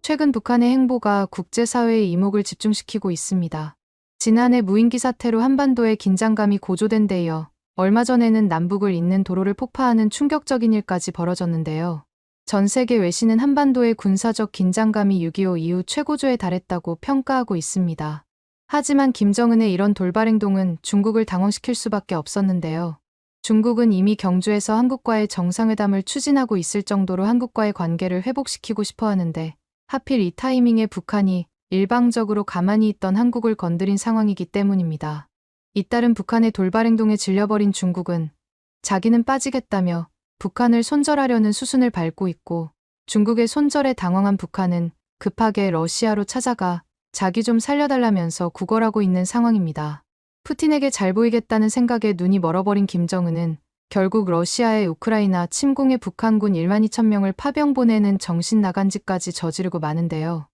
최근 북한의 행보가 국제사회의 이목을 집중시키고 있습니다. 지난해 무인기 사태로 한반도의 긴장감이 고조된 데 이어 얼마 전에는 남북을 잇는 도로를 폭파하는 충격적인 일까지 벌어졌는데요. 전 세계 외신은 한반도의 군사적 긴장감이 6.25 이후 최고조에 달했다고 평가하고 있습니다. 하지만 김정은의 이런 돌발 행동은 중국을 당황시킬 수밖에 없었는데요. 중국은 이미 경주에서 한국과의 정상회담을 추진하고 있을 정도로 한국과의 관계를 회복시키고 싶어 하는데 하필 이 타이밍에 북한이 일방적으로 가만히 있던 한국을 건드린 상황이기 때문입니다. 잇따른 북한의 돌발 행동에 질려버린 중국은 자기는 빠지겠다며 북한을 손절하려는 수순을 밟고 있고, 중국의 손절에 당황한 북한은 급하게 러시아로 찾아가 자기 좀 살려달라면서 구걸하고 있는 상황입니다. 푸틴에게 잘 보이겠다는 생각에 눈이 멀어버린 김정은은 결국 러시아의 우크라이나 침공에 북한군 1만 2천 명을 파병 보내는 정신 나간 짓까지 저지르고 마는데요.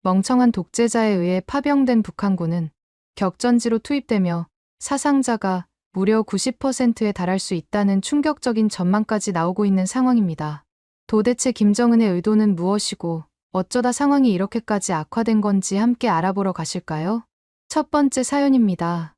멍청한 독재자에 의해 파병된 북한군은 격전지로 투입되며 사상자가 무려 90%에 달할 수 있다는 충격적인 전망까지 나오고 있는 상황입니다. 도대체 김정은의 의도는 무엇이고 어쩌다 상황이 이렇게까지 악화된 건지 함께 알아보러 가실까요? 첫 번째 사연입니다.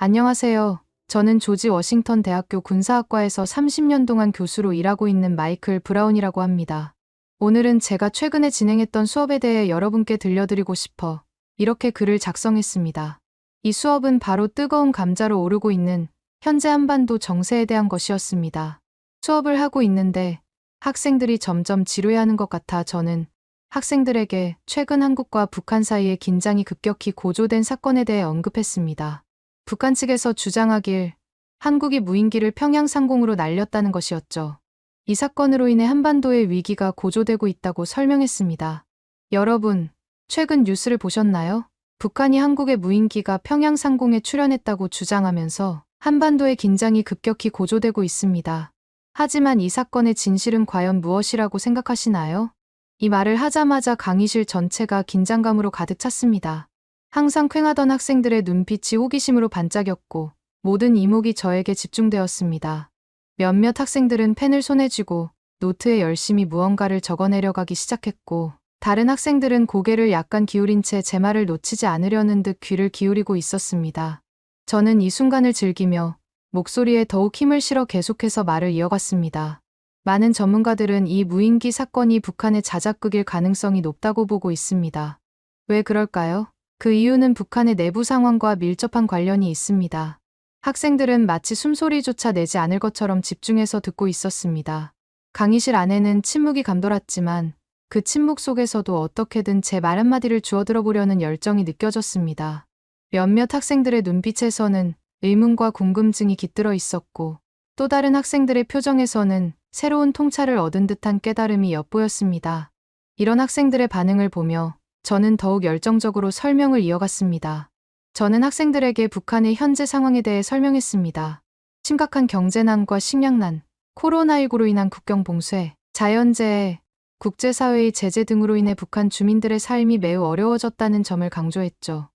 안녕하세요. 저는 조지 워싱턴 대학교 군사학과에서 30년 동안 교수로 일하고 있는 마이클 브라운이라고 합니다. 오늘은 제가 최근에 진행했던 수업에 대해 여러분께 들려드리고 싶어 이렇게 글을 작성했습니다. 이 수업은 바로 뜨거운 감자로 오르고 있는 현재 한반도 정세에 대한 것이었습니다. 수업을 하고 있는데 학생들이 점점 지루해하는 것 같아 저는 학생들에게 최근 한국과 북한 사이의 긴장이 급격히 고조된 사건에 대해 언급했습니다. 북한 측에서 주장하길 한국이 무인기를 평양 상공으로 날렸다는 것이었죠. 이 사건으로 인해 한반도의 위기가 고조되고 있다고 설명했습니다. 여러분, 최근 뉴스를 보셨나요? 북한이 한국의 무인기가 평양 상공에 출현했다고 주장하면서 한반도의 긴장이 급격히 고조되고 있습니다. 하지만 이 사건의 진실은 과연 무엇이라고 생각하시나요? 이 말을 하자마자 강의실 전체가 긴장감으로 가득 찼습니다. 항상 퀭하던 학생들의 눈빛이 호기심으로 반짝였고 모든 이목이 저에게 집중되었습니다. 몇몇 학생들은 펜을 손에 쥐고 노트에 열심히 무언가를 적어내려가기 시작했고, 다른 학생들은 고개를 약간 기울인 채 제 말을 놓치지 않으려는 듯 귀를 기울이고 있었습니다. 저는 이 순간을 즐기며 목소리에 더욱 힘을 실어 계속해서 말을 이어갔습니다. 많은 전문가들은 이 무인기 사건이 북한의 자작극일 가능성이 높다고 보고 있습니다. 왜 그럴까요? 그 이유는 북한의 내부 상황과 밀접한 관련이 있습니다. 학생들은 마치 숨소리조차 내지 않을 것처럼 집중해서 듣고 있었습니다. 강의실 안에는 침묵이 감돌았지만 그 침묵 속에서도 어떻게든 제 말 한마디를 주워들어보려는 열정이 느껴졌습니다. 몇몇 학생들의 눈빛에서는 의문과 궁금증이 깃들어 있었고, 또 다른 학생들의 표정에서는 새로운 통찰을 얻은 듯한 깨달음이 엿보였습니다. 이런 학생들의 반응을 보며 저는 더욱 열정적으로 설명을 이어갔습니다. 저는 학생들에게 북한의 현재 상황에 대해 설명했습니다. 심각한 경제난과 식량난, 코로나19로 인한 국경 봉쇄, 자연재해, 국제사회의 제재 등으로 인해 북한 주민들의 삶이 매우 어려워졌다는 점을 강조했죠.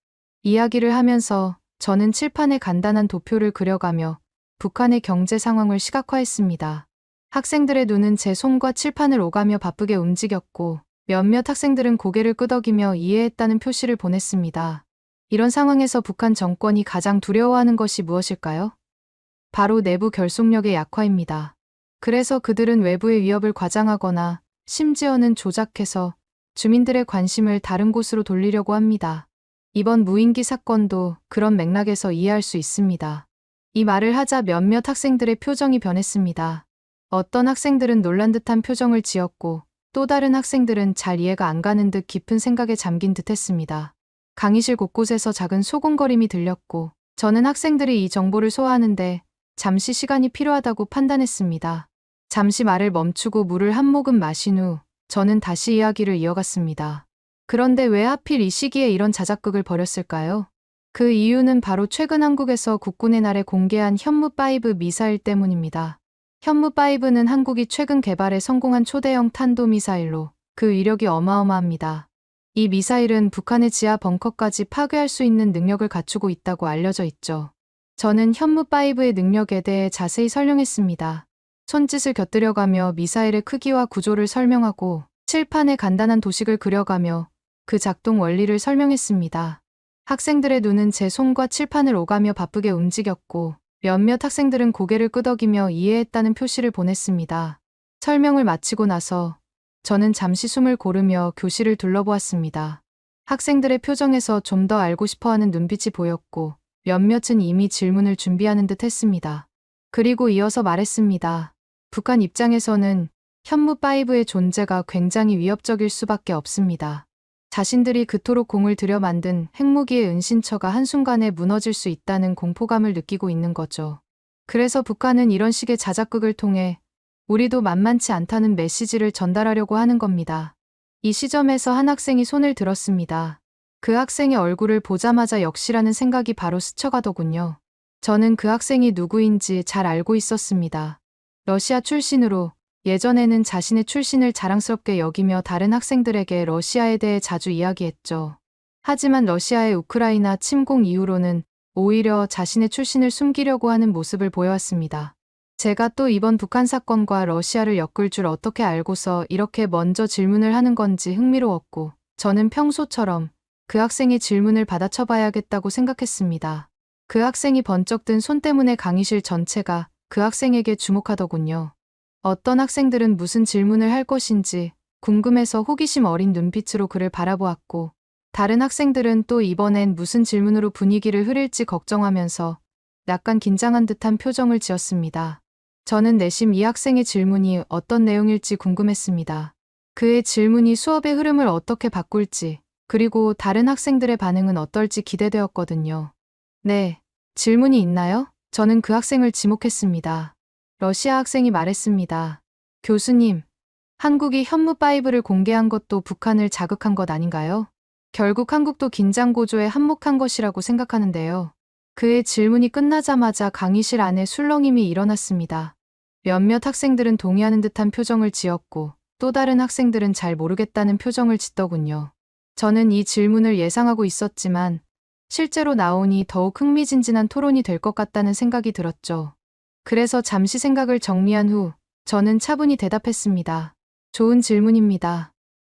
이야기를 하면서 저는 칠판에 간단한 도표를 그려가며 북한의 경제 상황을 시각화했습니다. 학생들의 눈은 제 손과 칠판을 오가며 바쁘게 움직였고, 몇몇 학생들은 고개를 끄덕이며 이해했다는 표시를 보냈습니다. 이런 상황에서 북한 정권이 가장 두려워하는 것이 무엇일까요? 바로 내부 결속력의 약화입니다. 그래서 그들은 외부의 위협을 과장하거나 심지어는 조작해서 주민들의 관심을 다른 곳으로 돌리려고 합니다. 이번 무인기 사건도 그런 맥락에서 이해할 수 있습니다. 이 말을 하자 몇몇 학생들의 표정이 변했습니다. 어떤 학생들은 놀란 듯한 표정을 지었고, 또 다른 학생들은 잘 이해가 안 가는 듯 깊은 생각에 잠긴 듯 했습니다. 강의실 곳곳에서 작은 소곤거림이 들렸고, 저는 학생들이 이 정보를 소화하는데 잠시 시간이 필요하다고 판단했습니다. 잠시 말을 멈추고 물을 한 모금 마신 후 저는 다시 이야기를 이어갔습니다. 그런데 왜 하필 이 시기에 이런 자작극을 벌였을까요? 그 이유는 바로 최근 한국에서 국군의 날에 공개한 현무5 미사일 때문입니다. 현무5는 한국이 최근 개발에 성공한 초대형 탄도미사일로 그 위력이 어마어마합니다. 이 미사일은 북한의 지하 벙커까지 파괴할 수 있는 능력을 갖추고 있다고 알려져 있죠. 저는 현무5의 능력에 대해 자세히 설명했습니다. 손짓을 곁들여가며 미사일의 크기와 구조를 설명하고 칠판에 간단한 도식을 그려가며 그 작동 원리를 설명했습니다. 학생들의 눈은 제 손과 칠판을 오가며 바쁘게 움직였고 몇몇 학생들은 고개를 끄덕이며 이해했다는 표시를 보냈습니다. 설명을 마치고 나서 저는 잠시 숨을 고르며 교실을 둘러보았습니다. 학생들의 표정에서 좀 더 알고 싶어하는 눈빛이 보였고 몇몇은 이미 질문을 준비하는 듯 했습니다. 그리고 이어서 말했습니다. 북한 입장에서는 현무5의 존재가 굉장히 위협적일 수밖에 없습니다. 자신들이 그토록 공을 들여 만든 핵무기의 은신처가 한순간에 무너질 수 있다는 공포감을 느끼고 있는 거죠. 그래서 북한은 이런 식의 자작극을 통해 우리도 만만치 않다는 메시지를 전달하려고 하는 겁니다. 이 시점에서 한 학생이 손을 들었습니다. 그 학생의 얼굴을 보자마자 역시라는 생각이 바로 스쳐가더군요. 저는 그 학생이 누구인지 잘 알고 있었습니다. 러시아 출신으로 예전에는 자신의 출신을 자랑스럽게 여기며 다른 학생들에게 러시아에 대해 자주 이야기했죠. 하지만 러시아의 우크라이나 침공 이후로는 오히려 자신의 출신을 숨기려고 하는 모습을 보여왔습니다. 제가 또 이번 북한 사건과 러시아를 엮을 줄 어떻게 알고서 이렇게 먼저 질문을 하는 건지 흥미로웠고 저는 평소처럼 그 학생의 질문을 받아쳐봐야겠다고 생각했습니다. 그 학생이 번쩍 든 손 때문에 강의실 전체가 그 학생에게 주목하더군요. 어떤 학생들은 무슨 질문을 할 것인지 궁금해서 호기심 어린 눈빛으로 그를 바라보았고 다른 학생들은 또 이번엔 무슨 질문으로 분위기를 흐릴지 걱정하면서 약간 긴장한 듯한 표정을 지었습니다. 저는 내심 이 학생의 질문이 어떤 내용일지 궁금했습니다. 그의 질문이 수업의 흐름을 어떻게 바꿀지 그리고 다른 학생들의 반응은 어떨지 기대되었거든요. 네, 질문이 있나요? 저는 그 학생을 지목했습니다. 러시아 학생이 말했습니다. 교수님, 한국이 현무5를 공개한 것도 북한을 자극한 것 아닌가요? 결국 한국도 긴장 고조에 한몫한 것이라고 생각하는데요. 그의 질문이 끝나자마자 강의실 안에 술렁임이 일어났습니다. 몇몇 학생들은 동의하는 듯한 표정을 지었고 또 다른 학생들은 잘 모르겠다는 표정을 짓더군요. 저는 이 질문을 예상하고 있었지만 실제로 나오니 더욱 흥미진진한 토론이 될 것 같다는 생각이 들었죠. 그래서 잠시 생각을 정리한 후 저는 차분히 대답했습니다. 좋은 질문입니다.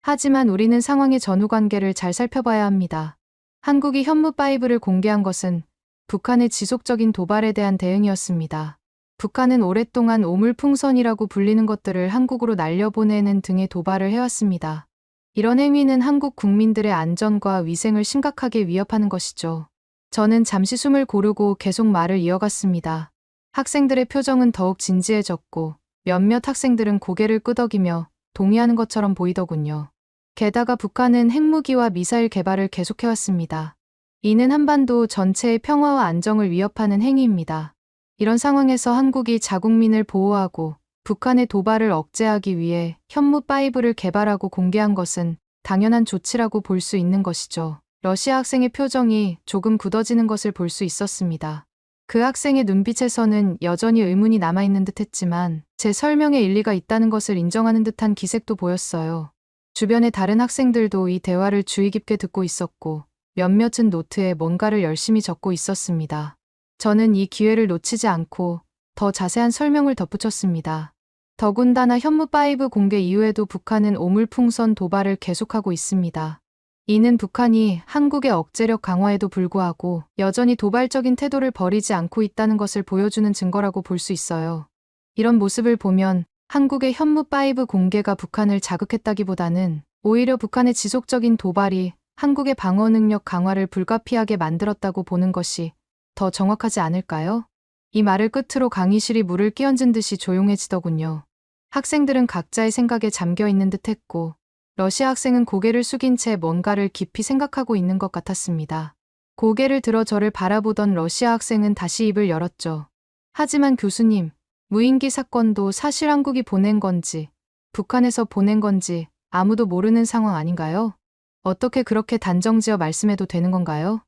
하지만 우리는 상황의 전후 관계를 잘 살펴봐야 합니다. 한국이 현무5를 공개한 것은 북한의 지속적인 도발에 대한 대응이었습니다. 북한은 오랫동안 오물풍선이라고 불리는 것들을 한국으로 날려보내는 등의 도발을 해왔습니다. 이런 행위는 한국 국민들의 안전과 위생을 심각하게 위협하는 것이죠. 저는 잠시 숨을 고르고 계속 말을 이어갔습니다. 학생들의 표정은 더욱 진지해졌고 몇몇 학생들은 고개를 끄덕이며 동의하는 것처럼 보이더군요. 게다가 북한은 핵무기와 미사일 개발을 계속해왔습니다. 이는 한반도 전체의 평화와 안정을 위협하는 행위입니다. 이런 상황에서 한국이 자국민을 보호하고 북한의 도발을 억제하기 위해 현무5를 개발하고 공개한 것은 당연한 조치라고 볼 수 있는 것이죠. 러시아 학생의 표정이 조금 굳어지는 것을 볼 수 있었습니다. 그 학생의 눈빛에서는 여전히 의문이 남아있는 듯 했지만 제 설명에 일리가 있다는 것을 인정하는 듯한 기색도 보였어요. 주변의 다른 학생들도 이 대화를 주의 깊게 듣고 있었고 몇몇은 노트에 뭔가를 열심히 적고 있었습니다. 저는 이 기회를 놓치지 않고 더 자세한 설명을 덧붙였습니다. 더군다나 현무5 공개 이후에도 북한은 오물풍선 도발을 계속하고 있습니다. 이는 북한이 한국의 억제력 강화에도 불구하고 여전히 도발적인 태도를 버리지 않고 있다는 것을 보여주는 증거라고 볼 수 있어요. 이런 모습을 보면 한국의 현무5 공개가 북한을 자극했다기보다는 오히려 북한의 지속적인 도발이 한국의 방어 능력 강화를 불가피하게 만들었다고 보는 것이 더 정확하지 않을까요? 이 말을 끝으로 강의실이 물을 끼얹은 듯이 조용해지더군요. 학생들은 각자의 생각에 잠겨 있는 듯 했고 러시아 학생은 고개를 숙인 채 뭔가를 깊이 생각하고 있는 것 같았습니다. 고개를 들어 저를 바라보던 러시아 학생은 다시 입을 열었죠. 하지만 교수님, 무인기 사건도 사실 한국이 보낸 건지 북한에서 보낸 건지 아무도 모르는 상황 아닌가요? 어떻게 그렇게 단정지어 말씀해도 되는 건가요?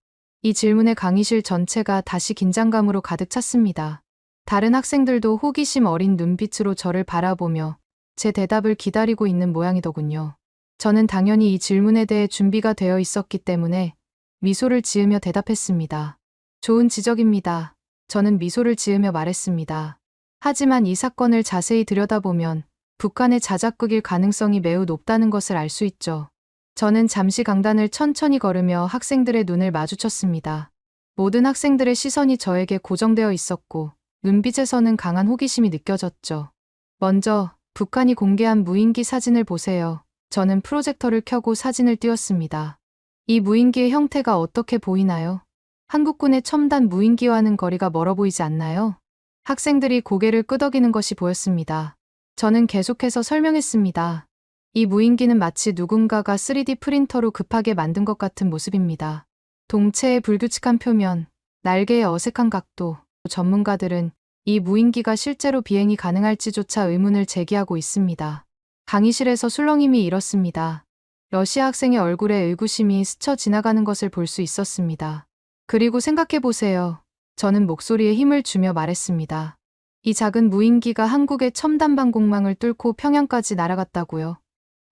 이 질문에 강의실 전체가 다시 긴장감으로 가득 찼습니다. 다른 학생들도 호기심 어린 눈빛으로 저를 바라보며 제 대답을 기다리고 있는 모양이더군요. 저는 당연히 이 질문에 대해 준비가 되어 있었기 때문에 미소를 지으며 대답했습니다. 좋은 지적입니다. 저는 미소를 지으며 말했습니다. 하지만 이 사건을 자세히 들여다보면 북한의 자작극일 가능성이 매우 높다는 것을 알 수 있죠. 저는 잠시 강단을 천천히 걸으며 학생들의 눈을 마주쳤습니다. 모든 학생들의 시선이 저에게 고정되어 있었고 눈빛에서는 강한 호기심이 느껴졌죠. 먼저 북한이 공개한 무인기 사진을 보세요. 저는 프로젝터를 켜고 사진을 띄웠습니다. 이 무인기의 형태가 어떻게 보이나요? 한국군의 첨단 무인기와는 거리가 멀어 보이지 않나요? 학생들이 고개를 끄덕이는 것이 보였습니다. 저는 계속해서 설명했습니다. 이 무인기는 마치 누군가가 3D 프린터로 급하게 만든 것 같은 모습입니다. 동체의 불규칙한 표면, 날개의 어색한 각도, 전문가들은 이 무인기가 실제로 비행이 가능할지조차 의문을 제기하고 있습니다. 강의실에서 술렁임이 일었습니다. 러시아 학생의 얼굴에 의구심이 스쳐 지나가는 것을 볼 수 있었습니다. 그리고 생각해보세요. 저는 목소리에 힘을 주며 말했습니다. 이 작은 무인기가 한국의 첨단 방공망을 뚫고 평양까지 날아갔다고요.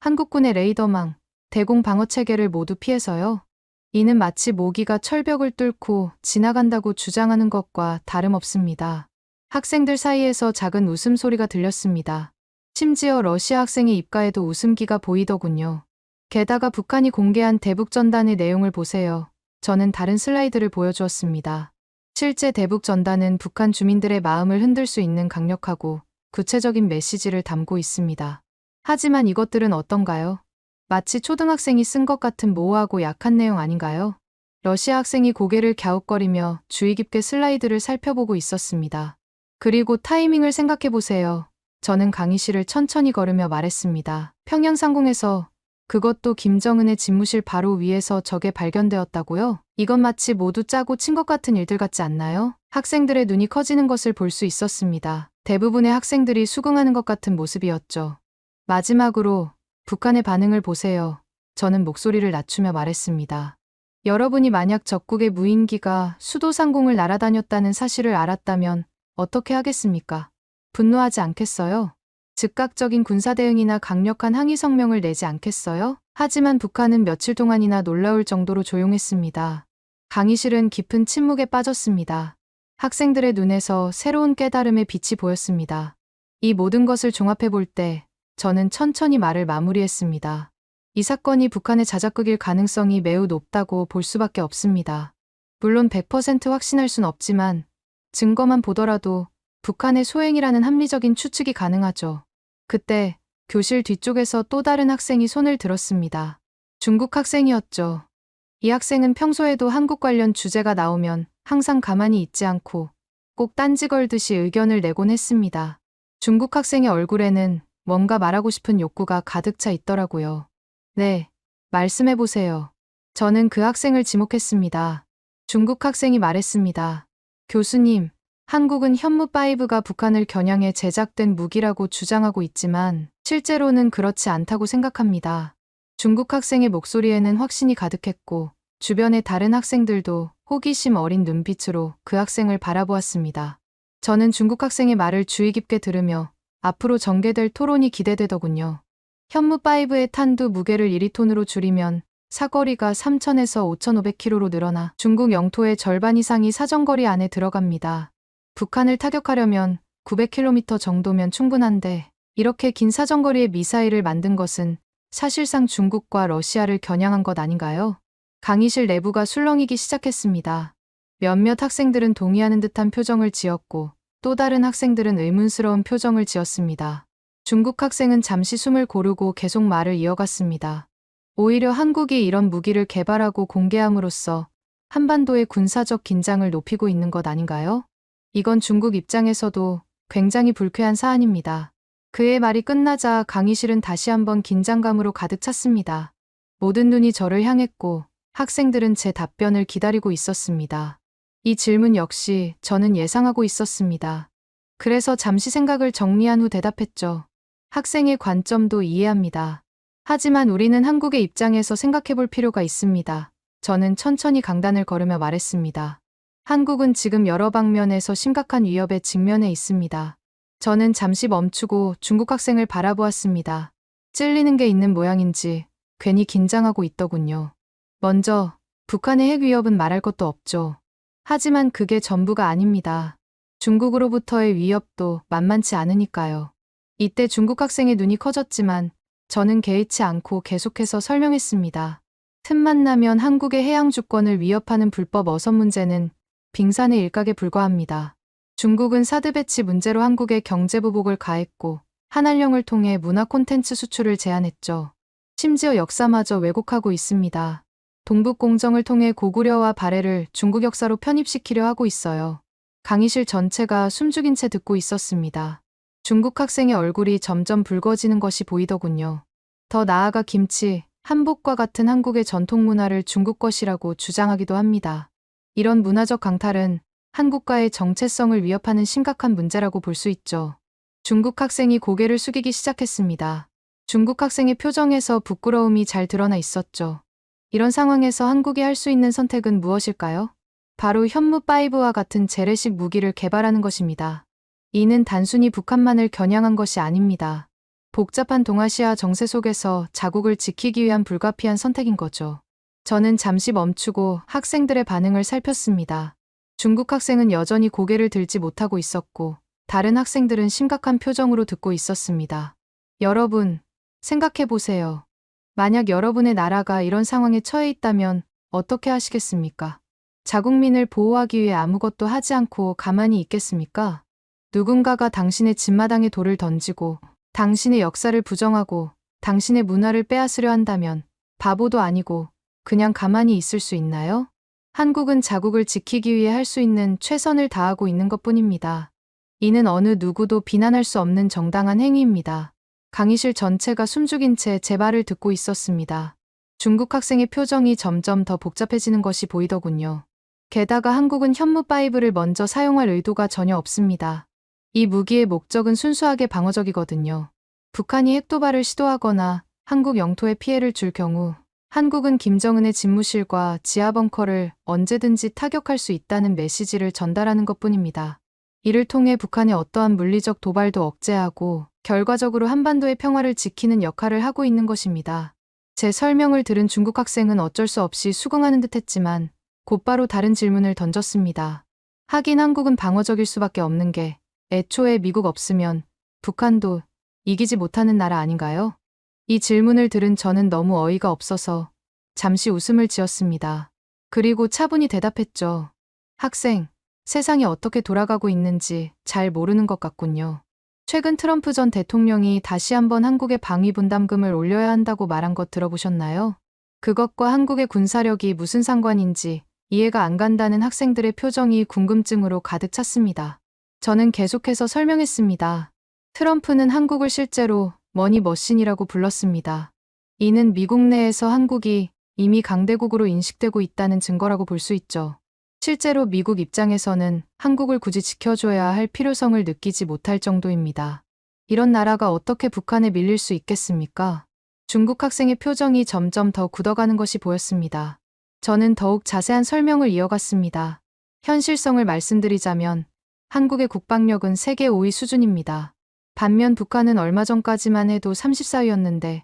한국군의 레이더망, 대공 방어 체계를 모두 피해서요. 이는 마치 모기가 철벽을 뚫고 지나간다고 주장하는 것과 다름없습니다. 학생들 사이에서 작은 웃음소리가 들렸습니다. 심지어 러시아 학생의 입가에도 웃음기가 보이더군요. 게다가 북한이 공개한 대북전단의 내용을 보세요. 저는 다른 슬라이드를 보여주었습니다. 실제 대북전단은 북한 주민들의 마음을 흔들 수 있는 강력하고 구체적인 메시지를 담고 있습니다. 하지만 이것들은 어떤가요? 마치 초등학생이 쓴 것 같은 모호하고 약한 내용 아닌가요? 러시아 학생이 고개를 갸웃거리며 주의 깊게 슬라이드를 살펴보고 있었습니다. 그리고 타이밍을 생각해보세요. 저는 강의실을 천천히 걸으며 말했습니다. 평양 상공에서, 그것도 김정은의 집무실 바로 위에서 저게 발견되었다고요? 이건 마치 모두 짜고 친 것 같은 일들 같지 않나요? 학생들의 눈이 커지는 것을 볼 수 있었습니다. 대부분의 학생들이 수긍하는 것 같은 모습이었죠. 마지막으로 북한의 반응을 보세요. 저는 목소리를 낮추며 말했습니다. 여러분이 만약 적국의 무인기가 수도 상공을 날아다녔다는 사실을 알았다면 어떻게 하겠습니까? 분노하지 않겠어요? 즉각적인 군사 대응이나 강력한 항의 성명을 내지 않겠어요? 하지만 북한은 며칠 동안이나 놀라울 정도로 조용했습니다. 강의실은 깊은 침묵에 빠졌습니다. 학생들의 눈에서 새로운 깨달음의 빛이 보였습니다. 이 모든 것을 종합해 볼 때 저는 천천히 말을 마무리했습니다. 이 사건이 북한의 자작극일 가능성이 매우 높다고 볼 수밖에 없습니다. 물론 100% 확신할 순 없지만 증거만 보더라도 북한의 소행이라는 합리적인 추측이 가능하죠. 그때 교실 뒤쪽에서 또 다른 학생이 손을 들었습니다. 중국 학생이었죠. 이 학생은 평소에도 한국 관련 주제가 나오면 항상 가만히 있지 않고 꼭 딴지 걸듯이 의견을 내곤 했습니다. 중국 학생의 얼굴에는 뭔가 말하고 싶은 욕구가 가득 차 있더라고요. 네, 말씀해보세요. 저는 그 학생을 지목했습니다. 중국 학생이 말했습니다. 교수님, 한국은 현무5가 북한을 겨냥해 제작된 무기라고 주장하고 있지만 실제로는 그렇지 않다고 생각합니다. 중국 학생의 목소리에는 확신이 가득했고 주변의 다른 학생들도 호기심 어린 눈빛으로 그 학생을 바라보았습니다. 저는 중국 학생의 말을 주의 깊게 들으며 앞으로 전개될 토론이 기대되더군요. 현무5의 탄두 무게를 1톤으로 줄이면 사거리가 3,000에서 5,500km로 늘어나 중국 영토의 절반 이상이 사정거리 안에 들어갑니다. 북한을 타격하려면 900km 정도면 충분한데 이렇게 긴 사정거리의 미사일을 만든 것은 사실상 중국과 러시아를 겨냥한 것 아닌가요? 강의실 내부가 술렁이기 시작했습니다. 몇몇 학생들은 동의하는 듯한 표정을 지었고 또 다른 학생들은 의문스러운 표정을 지었습니다. 중국 학생은 잠시 숨을 고르고 계속 말을 이어갔습니다. 오히려 한국이 이런 무기를 개발하고 공개함으로써 한반도의 군사적 긴장을 높이고 있는 것 아닌가요? 이건 중국 입장에서도 굉장히 불쾌한 사안입니다. 그의 말이 끝나자 강의실은 다시 한번 긴장감으로 가득 찼습니다. 모든 눈이 저를 향했고 학생들은 제 답변을 기다리고 있었습니다. 이 질문 역시 저는 예상하고 있었습니다. 그래서 잠시 생각을 정리한 후 대답했죠. 학생의 관점도 이해합니다. 하지만 우리는 한국의 입장에서 생각해 볼 필요가 있습니다. 저는 천천히 강단을 걸으며 말했습니다. 한국은 지금 여러 방면에서 심각한 위협에 직면해 있습니다. 저는 잠시 멈추고 중국 학생을 바라보았습니다. 찔리는 게 있는 모양인지 괜히 긴장하고 있더군요. 먼저 북한의 핵 위협은 말할 것도 없죠. 하지만 그게 전부가 아닙니다. 중국으로부터의 위협도 만만치 않으니까요. 이때 중국 학생의 눈이 커졌지만 저는 개의치 않고 계속해서 설명했습니다. 틈만 나면 한국의 해양 주권을 위협하는 불법 어선 문제는 빙산의 일각에 불과합니다. 중국은 사드 배치 문제로 한국에 경제 보복을 가했고 한알령을 통해 문화 콘텐츠 수출을 제한했죠. 심지어 역사마저 왜곡하고 있습니다. 동북공정을 통해 고구려와 발해를 중국 역사로 편입시키려 하고 있어요. 강의실 전체가 숨죽인 채 듣고 있었습니다. 중국 학생의 얼굴이 점점 붉어지는 것이 보이더군요. 더 나아가 김치, 한복과 같은 한국의 전통 문화를 중국 것이라고 주장하기도 합니다. 이런 문화적 강탈은 한국과의 정체성을 위협하는 심각한 문제라고 볼 수 있죠. 중국 학생이 고개를 숙이기 시작했습니다. 중국 학생의 표정에서 부끄러움이 잘 드러나 있었죠. 이런 상황에서 한국이 할 수 있는 선택은 무엇일까요? 바로 현무5와 같은 재래식 무기를 개발하는 것입니다. 이는 단순히 북한만을 겨냥한 것이 아닙니다. 복잡한 동아시아 정세 속에서 자국을 지키기 위한 불가피한 선택인 거죠. 저는 잠시 멈추고 학생들의 반응을 살폈습니다. 중국 학생은 여전히 고개를 들지 못하고 있었고, 다른 학생들은 심각한 표정으로 듣고 있었습니다. 여러분, 생각해 보세요. 만약 여러분의 나라가 이런 상황에 처해 있다면 어떻게 하시겠습니까? 자국민을 보호하기 위해 아무것도 하지 않고 가만히 있겠습니까? 누군가가 당신의 집마당에 돌을 던지고 당신의 역사를 부정하고 당신의 문화를 빼앗으려 한다면 바보도 아니고 그냥 가만히 있을 수 있나요? 한국은 자국을 지키기 위해 할 수 있는 최선을 다하고 있는 것뿐입니다. 이는 어느 누구도 비난할 수 없는 정당한 행위입니다. 강의실 전체가 숨죽인 채 제 말을 듣고 있었습니다. 중국 학생의 표정이 점점 더 복잡해지는 것이 보이더군요. 게다가 한국은 현무5를 먼저 사용할 의도가 전혀 없습니다. 이 무기의 목적은 순수하게 방어적이거든요. 북한이 핵도발을 시도하거나 한국 영토에 피해를 줄 경우 한국은 김정은의 집무실과 지하벙커를 언제든지 타격할 수 있다는 메시지를 전달하는 것뿐입니다. 이를 통해 북한의 어떠한 물리적 도발도 억제하고 결과적으로 한반도의 평화를 지키는 역할을 하고 있는 것입니다. 제 설명을 들은 중국 학생은 어쩔 수 없이 수긍하는 듯했지만 곧바로 다른 질문을 던졌습니다. 하긴 한국은 방어적일 수밖에 없는 게 애초에 미국 없으면 북한도 이기지 못하는 나라 아닌가요? 이 질문을 들은 저는 너무 어이가 없어서 잠시 웃음을 지었습니다. 그리고 차분히 대답했죠. 학생, 세상이 어떻게 돌아가고 있는지 잘 모르는 것 같군요. 최근 트럼프 전 대통령이 다시 한번 한국의 방위 분담금을 올려야 한다고 말한 것 들어보셨나요? 그것과 한국의 군사력이 무슨 상관인지 이해가 안 간다는 학생들의 표정이 궁금증으로 가득 찼습니다. 저는 계속해서 설명했습니다. 트럼프는 한국을 실제로 머니머신이라고 불렀습니다. 이는 미국 내에서 한국이 이미 강대국으로 인식되고 있다는 증거라고 볼 수 있죠. 실제로 미국 입장에서는 한국을 굳이 지켜줘야 할 필요성을 느끼지 못할 정도입니다. 이런 나라가 어떻게 북한에 밀릴 수 있겠습니까? 중국 학생의 표정이 점점 더 굳어가는 것이 보였습니다. 저는 더욱 자세한 설명을 이어갔습니다. 현실성을 말씀드리자면 한국의 국방력은 세계 5위 수준입니다. 반면 북한은 얼마 전까지만 해도 34위였는데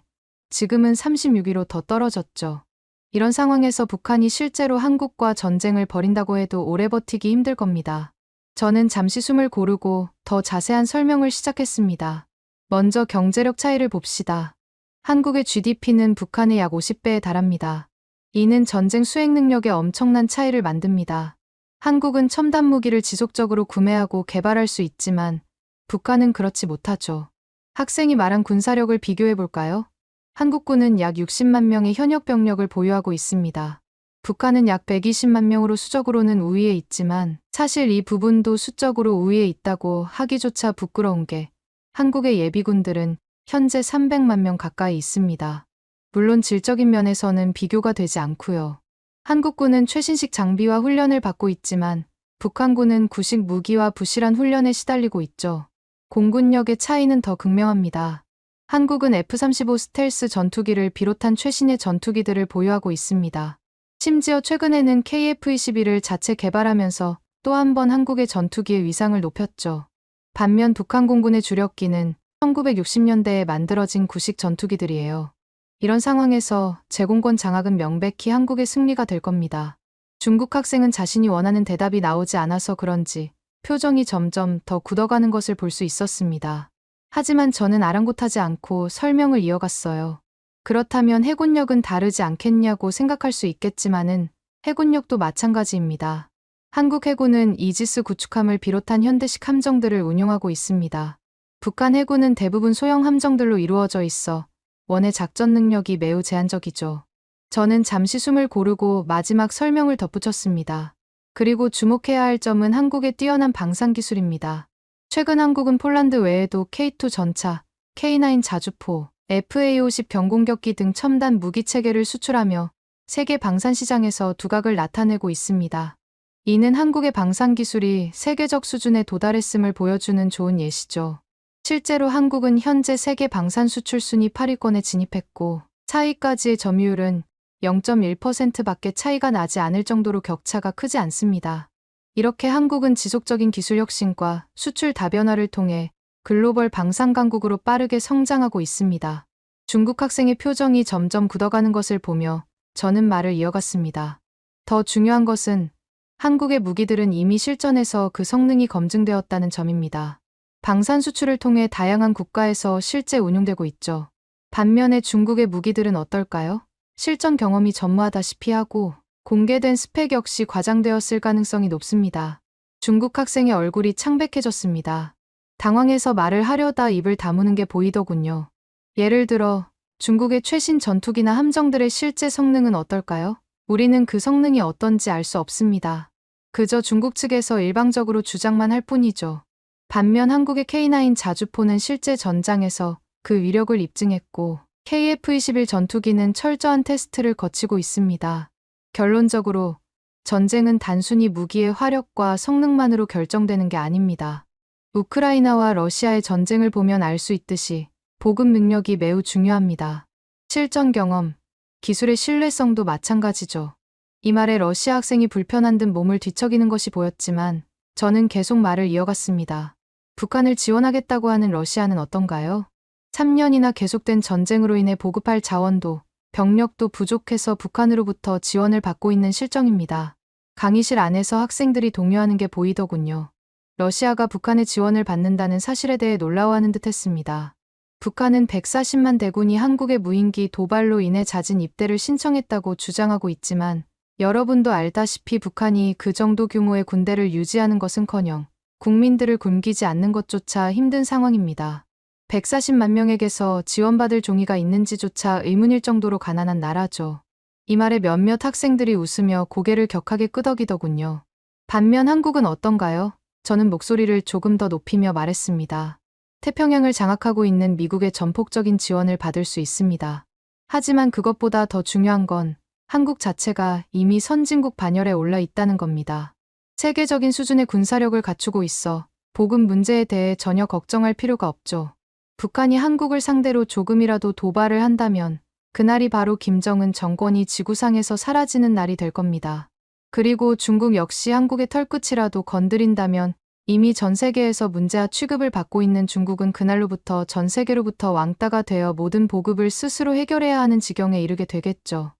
지금은 36위로 더 떨어졌죠. 이런 상황에서 북한이 실제로 한국과 전쟁을 벌인다고 해도 오래 버티기 힘들 겁니다. 저는 잠시 숨을 고르고 더 자세한 설명을 시작했습니다. 먼저 경제력 차이를 봅시다. 한국의 GDP는 북한의 약 50배에 달합니다. 이는 전쟁 수행 능력에 엄청난 차이를 만듭니다. 한국은 첨단 무기를 지속적으로 구매하고 개발할 수 있지만 북한은 그렇지 못하죠. 학생이 말한 군사력을 비교해 볼까요? 한국군은 약 60만 명의 현역 병력을 보유하고 있습니다. 북한은 약 120만 명으로 수적으로는 우위에 있지만 사실 이 부분도 수적으로 우위에 있다고 하기조차 부끄러운 게 한국의 예비군들은 현재 300만 명 가까이 있습니다. 물론 질적인 면에서는 비교가 되지 않고요. 한국군은 최신식 장비와 훈련을 받고 있지만 북한군은 구식 무기와 부실한 훈련에 시달리고 있죠. 공군력의 차이는 더 극명합니다. 한국은 F-35 스텔스 전투기를 비롯한 최신의 전투기들을 보유하고 있습니다. 심지어 최근에는 KF-21을 자체 개발하면서 또 한 번 한국의 전투기의 위상을 높였죠. 반면 북한 공군의 주력기는 1960년대에 만들어진 구식 전투기들이에요. 이런 상황에서 제공권 장악은 명백히 한국의 승리가 될 겁니다. 중국 학생은 자신이 원하는 대답이 나오지 않아서 그런지 표정이 점점 더 굳어가는 것을 볼 수 있었습니다. 하지만 저는 아랑곳하지 않고 설명을 이어갔어요. 그렇다면 해군력은 다르지 않겠냐고 생각할 수 있겠지만은 해군력도 마찬가지입니다. 한국 해군은 이지스 구축함을 비롯한 현대식 함정들을 운용하고 있습니다. 북한 해군은 대부분 소형 함정들로 이루어져 있어 원의 작전 능력이 매우 제한적이죠. 저는 잠시 숨을 고르고 마지막 설명을 덧붙였습니다. 그리고 주목해야 할 점은 한국의 뛰어난 방산 기술입니다. 최근 한국은 폴란드 외에도 K2 전차, K9 자주포, FA-50 경공격기 등 첨단 무기 체계를 수출하며 세계 방산 시장에서 두각을 나타내고 있습니다. 이는 한국의 방산 기술이 세계적 수준에 도달했음을 보여주는 좋은 예시죠. 실제로 한국은 현재 세계 방산 수출 순위 8위권에 진입했고 차이까지의 점유율은 0.1%밖에 차이가 나지 않을 정도로 격차가 크지 않습니다. 이렇게 한국은 지속적인 기술 혁신과 수출 다변화를 통해 글로벌 방산 강국으로 빠르게 성장하고 있습니다. 중국 학생의 표정이 점점 굳어가는 것을 보며 저는 말을 이어갔습니다. 더 중요한 것은 한국의 무기들은 이미 실전에서 그 성능이 검증되었다는 점입니다. 방산 수출을 통해 다양한 국가에서 실제 운용되고 있죠. 반면에 중국의 무기들은 어떨까요? 실전 경험이 전무하다시피 하고 공개된 스펙 역시 과장되었을 가능성이 높습니다. 중국 학생의 얼굴이 창백해졌습니다. 당황해서 말을 하려다 입을 다무는 게 보이더군요. 예를 들어 중국의 최신 전투기나 함정들의 실제 성능은 어떨까요? 우리는 그 성능이 어떤지 알 수 없습니다. 그저 중국 측에서 일방적으로 주장만 할 뿐이죠. 반면 한국의 K9 자주포는 실제 전장에서 그 위력을 입증했고 KF-21 전투기는 철저한 테스트를 거치고 있습니다. 결론적으로 전쟁은 단순히 무기의 화력과 성능만으로 결정되는 게 아닙니다. 우크라이나와 러시아의 전쟁을 보면 알 수 있듯이 보급 능력이 매우 중요합니다. 실전 경험, 기술의 신뢰성도 마찬가지죠. 이 말에 러시아 학생이 불편한 듯 몸을 뒤척이는 것이 보였지만 저는 계속 말을 이어갔습니다. 북한을 지원하겠다고 하는 러시아는 어떤가요? 3년이나 계속된 전쟁으로 인해 보급할 자원도 병력도 부족해서 북한으로부터 지원을 받고 있는 실정입니다. 강의실 안에서 학생들이 동요하는 게 보이더군요. 러시아가 북한의 지원을 받는다는 사실에 대해 놀라워하는 듯했습니다. 북한은 140만 대군이 한국의 무인기 도발로 인해 잦은 입대를 신청했다고 주장하고 있지만 여러분도 알다시피 북한이 그 정도 규모의 군대를 유지하는 것은커녕 국민들을 굶기지 않는 것조차 힘든 상황입니다. 140만 명에게서 지원받을 종이가 있는지조차 의문일 정도로 가난한 나라죠. 이 말에 몇몇 학생들이 웃으며 고개를 격하게 끄덕이더군요. 반면 한국은 어떤가요? 저는 목소리를 조금 더 높이며 말했습니다. 태평양을 장악하고 있는 미국의 전폭적인 지원을 받을 수 있습니다. 하지만 그것보다 더 중요한 건 한국 자체가 이미 선진국 반열에 올라 있다는 겁니다. 세계적인 수준의 군사력을 갖추고 있어 보급 문제에 대해 전혀 걱정할 필요가 없죠. 북한이 한국을 상대로 조금이라도 도발을 한다면 그날이 바로 김정은 정권이 지구상에서 사라지는 날이 될 겁니다. 그리고 중국 역시 한국의 털끝이라도 건드린다면 이미 전 세계에서 문제아 취급을 받고 있는 중국은 그날로부터 전 세계로부터 왕따가 되어 모든 보급을 스스로 해결해야 하는 지경에 이르게 되겠죠.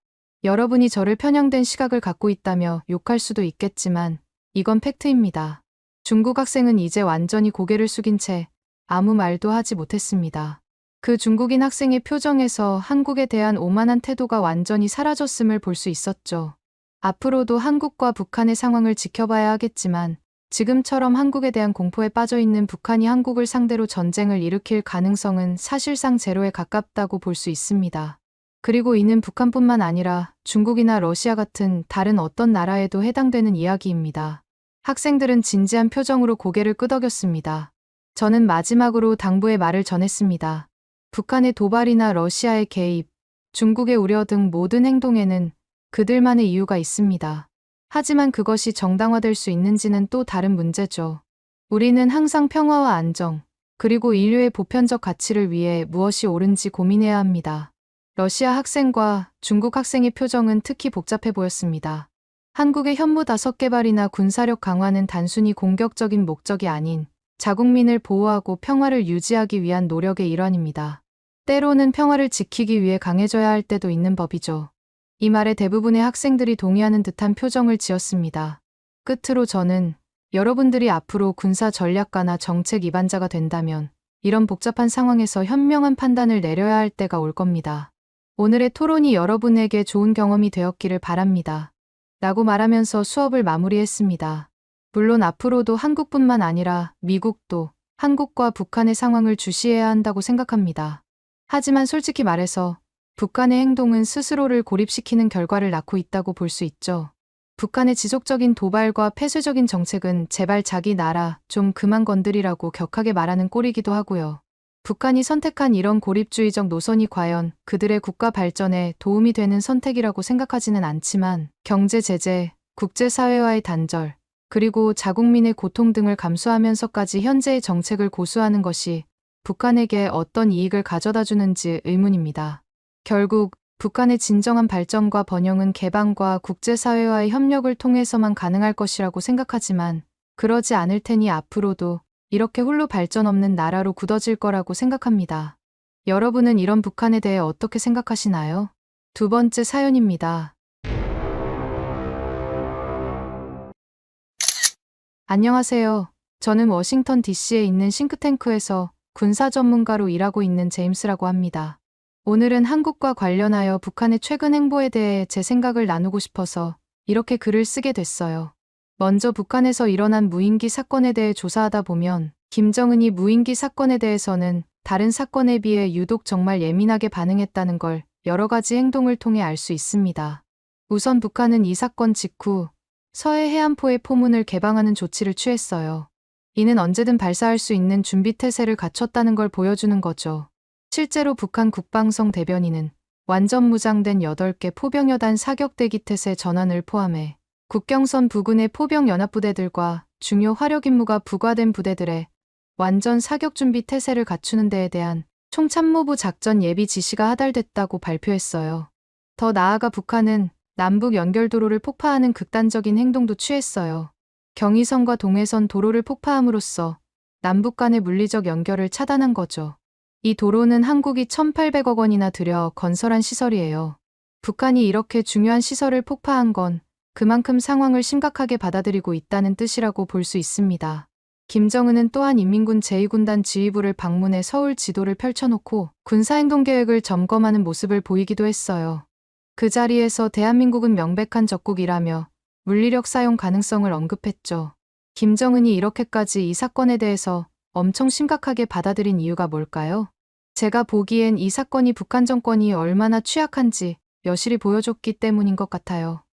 여러분이 저를 편향된 시각을 갖고 있다며 욕할 수도 있겠지만 이건 팩트입니다. 중국 학생은 이제 완전히 고개를 숙인 채 아무 말도 하지 못했습니다. 그 중국인 학생의 표정에서 한국에 대한 오만한 태도가 완전히 사라졌음을 볼 수 있었죠. 앞으로도 한국과 북한의 상황을 지켜봐야 하겠지만 지금처럼 한국에 대한 공포에 빠져 있는 북한이 한국을 상대로 전쟁을 일으킬 가능성은 사실상 제로에 가깝다고 볼 수 있습니다. 그리고 이는 북한뿐만 아니라 중국이나 러시아 같은 다른 어떤 나라에도 해당되는 이야기입니다. 학생들은 진지한 표정으로 고개를 끄덕였습니다. 저는 마지막으로 당부의 말을 전했습니다. 북한의 도발이나 러시아의 개입, 중국의 우려 등 모든 행동에는 그들만의 이유가 있습니다. 하지만 그것이 정당화될 수 있는지는 또 다른 문제죠. 우리는 항상 평화와 안정, 그리고 인류의 보편적 가치를 위해 무엇이 옳은지 고민해야 합니다. 러시아 학생과 중국 학생의 표정은 특히 복잡해 보였습니다. 한국의 현무 다섯 개발이나 군사력 강화는 단순히 공격적인 목적이 아닌 자국민을 보호하고 평화를 유지하기 위한 노력의 일환입니다. 때로는 평화를 지키기 위해 강해져야 할 때도 있는 법이죠. 이 말에 대부분의 학생들이 동의하는 듯한 표정을 지었습니다. 끝으로 저는 여러분들이 앞으로 군사 전략가나 정책 입안자가 된다면 이런 복잡한 상황에서 현명한 판단을 내려야 할 때가 올 겁니다. 오늘의 토론이 여러분에게 좋은 경험이 되었기를 바랍니다. 라고 말하면서 수업을 마무리했습니다. 물론 앞으로도 한국뿐만 아니라 미국도 한국과 북한의 상황을 주시해야 한다고 생각합니다. 하지만 솔직히 말해서 북한의 행동은 스스로를 고립시키는 결과를 낳고 있다고 볼 수 있죠. 북한의 지속적인 도발과 폐쇄적인 정책은 제발 자기 나라 좀 그만 건드리라고 격하게 말하는 꼴이기도 하고요. 북한이 선택한 이런 고립주의적 노선이 과연 그들의 국가 발전에 도움이 되는 선택이라고 생각하지는 않지만 경제 제재, 국제사회와의 단절, 그리고 자국민의 고통 등을 감수하면서까지 현재의 정책을 고수하는 것이 북한에게 어떤 이익을 가져다 주는지 의문입니다. 결국 북한의 진정한 발전과 번영은 개방과 국제사회와의 협력을 통해서만 가능할 것이라고 생각하지만 그러지 않을 테니 앞으로도 이렇게 홀로 발전 없는 나라로 굳어질 거라고 생각합니다. 여러분은 이런 북한에 대해 어떻게 생각하시나요? 두 번째 사연입니다. 안녕하세요. 저는 워싱턴 DC에 있는 싱크탱크에서 군사 전문가로 일하고 있는 제임스라고 합니다. 오늘은 한국과 관련하여 북한의 최근 행보에 대해 제 생각을 나누고 싶어서 이렇게 글을 쓰게 됐어요. 먼저 북한에서 일어난 무인기 사건에 대해 조사하다 보면 김정은이 무인기 사건에 대해서는 다른 사건에 비해 유독 정말 예민하게 반응했다는 걸 여러 가지 행동을 통해 알 수 있습니다. 우선 북한은 이 사건 직후 서해 해안포의 포문을 개방하는 조치를 취했어요. 이는 언제든 발사할 수 있는 준비태세를 갖췄다는 걸 보여주는 거죠. 실제로 북한 국방성 대변인은 완전 무장된 8개 포병여단 사격대기태세 전환을 포함해 국경선 부근의 포병연합부대들과 중요 화력 임무가 부과된 부대들의 완전 사격준비 태세를 갖추는 데에 대한 총참모부 작전 예비 지시가 하달됐다고 발표했어요. 더 나아가 북한은 남북 연결도로를 폭파하는 극단적인 행동도 취했어요. 경의선과 동해선 도로를 폭파함으로써 남북 간의 물리적 연결을 차단한 거죠. 이 도로는 한국이 1,800억 원이나 들여 건설한 시설이에요. 북한이 이렇게 중요한 시설을 폭파한 건 그만큼 상황을 심각하게 받아들이고 있다는 뜻이라고 볼 수 있습니다. 김정은은 또한 인민군 제2군단 지휘부를 방문해 서울 지도를 펼쳐놓고 군사행동계획을 점검하는 모습을 보이기도 했어요. 그 자리에서 대한민국은 명백한 적국이라며 물리력 사용 가능성을 언급했죠. 김정은이 이렇게까지 이 사건에 대해서 엄청 심각하게 받아들인 이유가 뭘까요? 제가 보기엔 이 사건이 북한 정권이 얼마나 취약한지 여실히 보여줬기 때문인 것 같아요.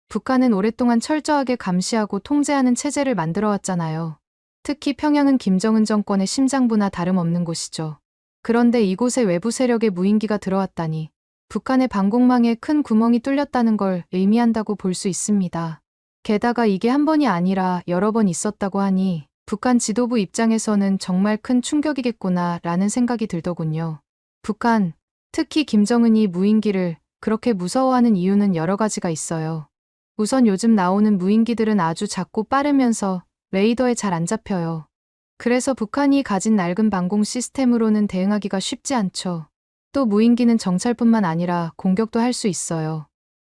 북한은 오랫동안 철저하게 감시하고 통제하는 체제를 만들어왔잖아요. 특히 평양은 김정은 정권의 심장부나 다름없는 곳이죠. 그런데 이곳에 외부 세력의 무인기가 들어왔다니 북한의 방공망에 큰 구멍이 뚫렸다는 걸 의미한다고 볼 수 있습니다. 게다가 이게 한 번이 아니라 여러 번 있었다고 하니 북한 지도부 입장에서는 정말 큰 충격이겠구나 라는 생각이 들더군요. 북한, 특히 김정은이 무인기를 그렇게 무서워하는 이유는 여러 가지가 있어요. 우선 요즘 나오는 무인기들은 아주 작고 빠르면서 레이더에 잘 안 잡혀요. 그래서 북한이 가진 낡은 방공 시스템으로는 대응하기가 쉽지 않죠. 또 무인기는 정찰뿐만 아니라 공격도 할 수 있어요.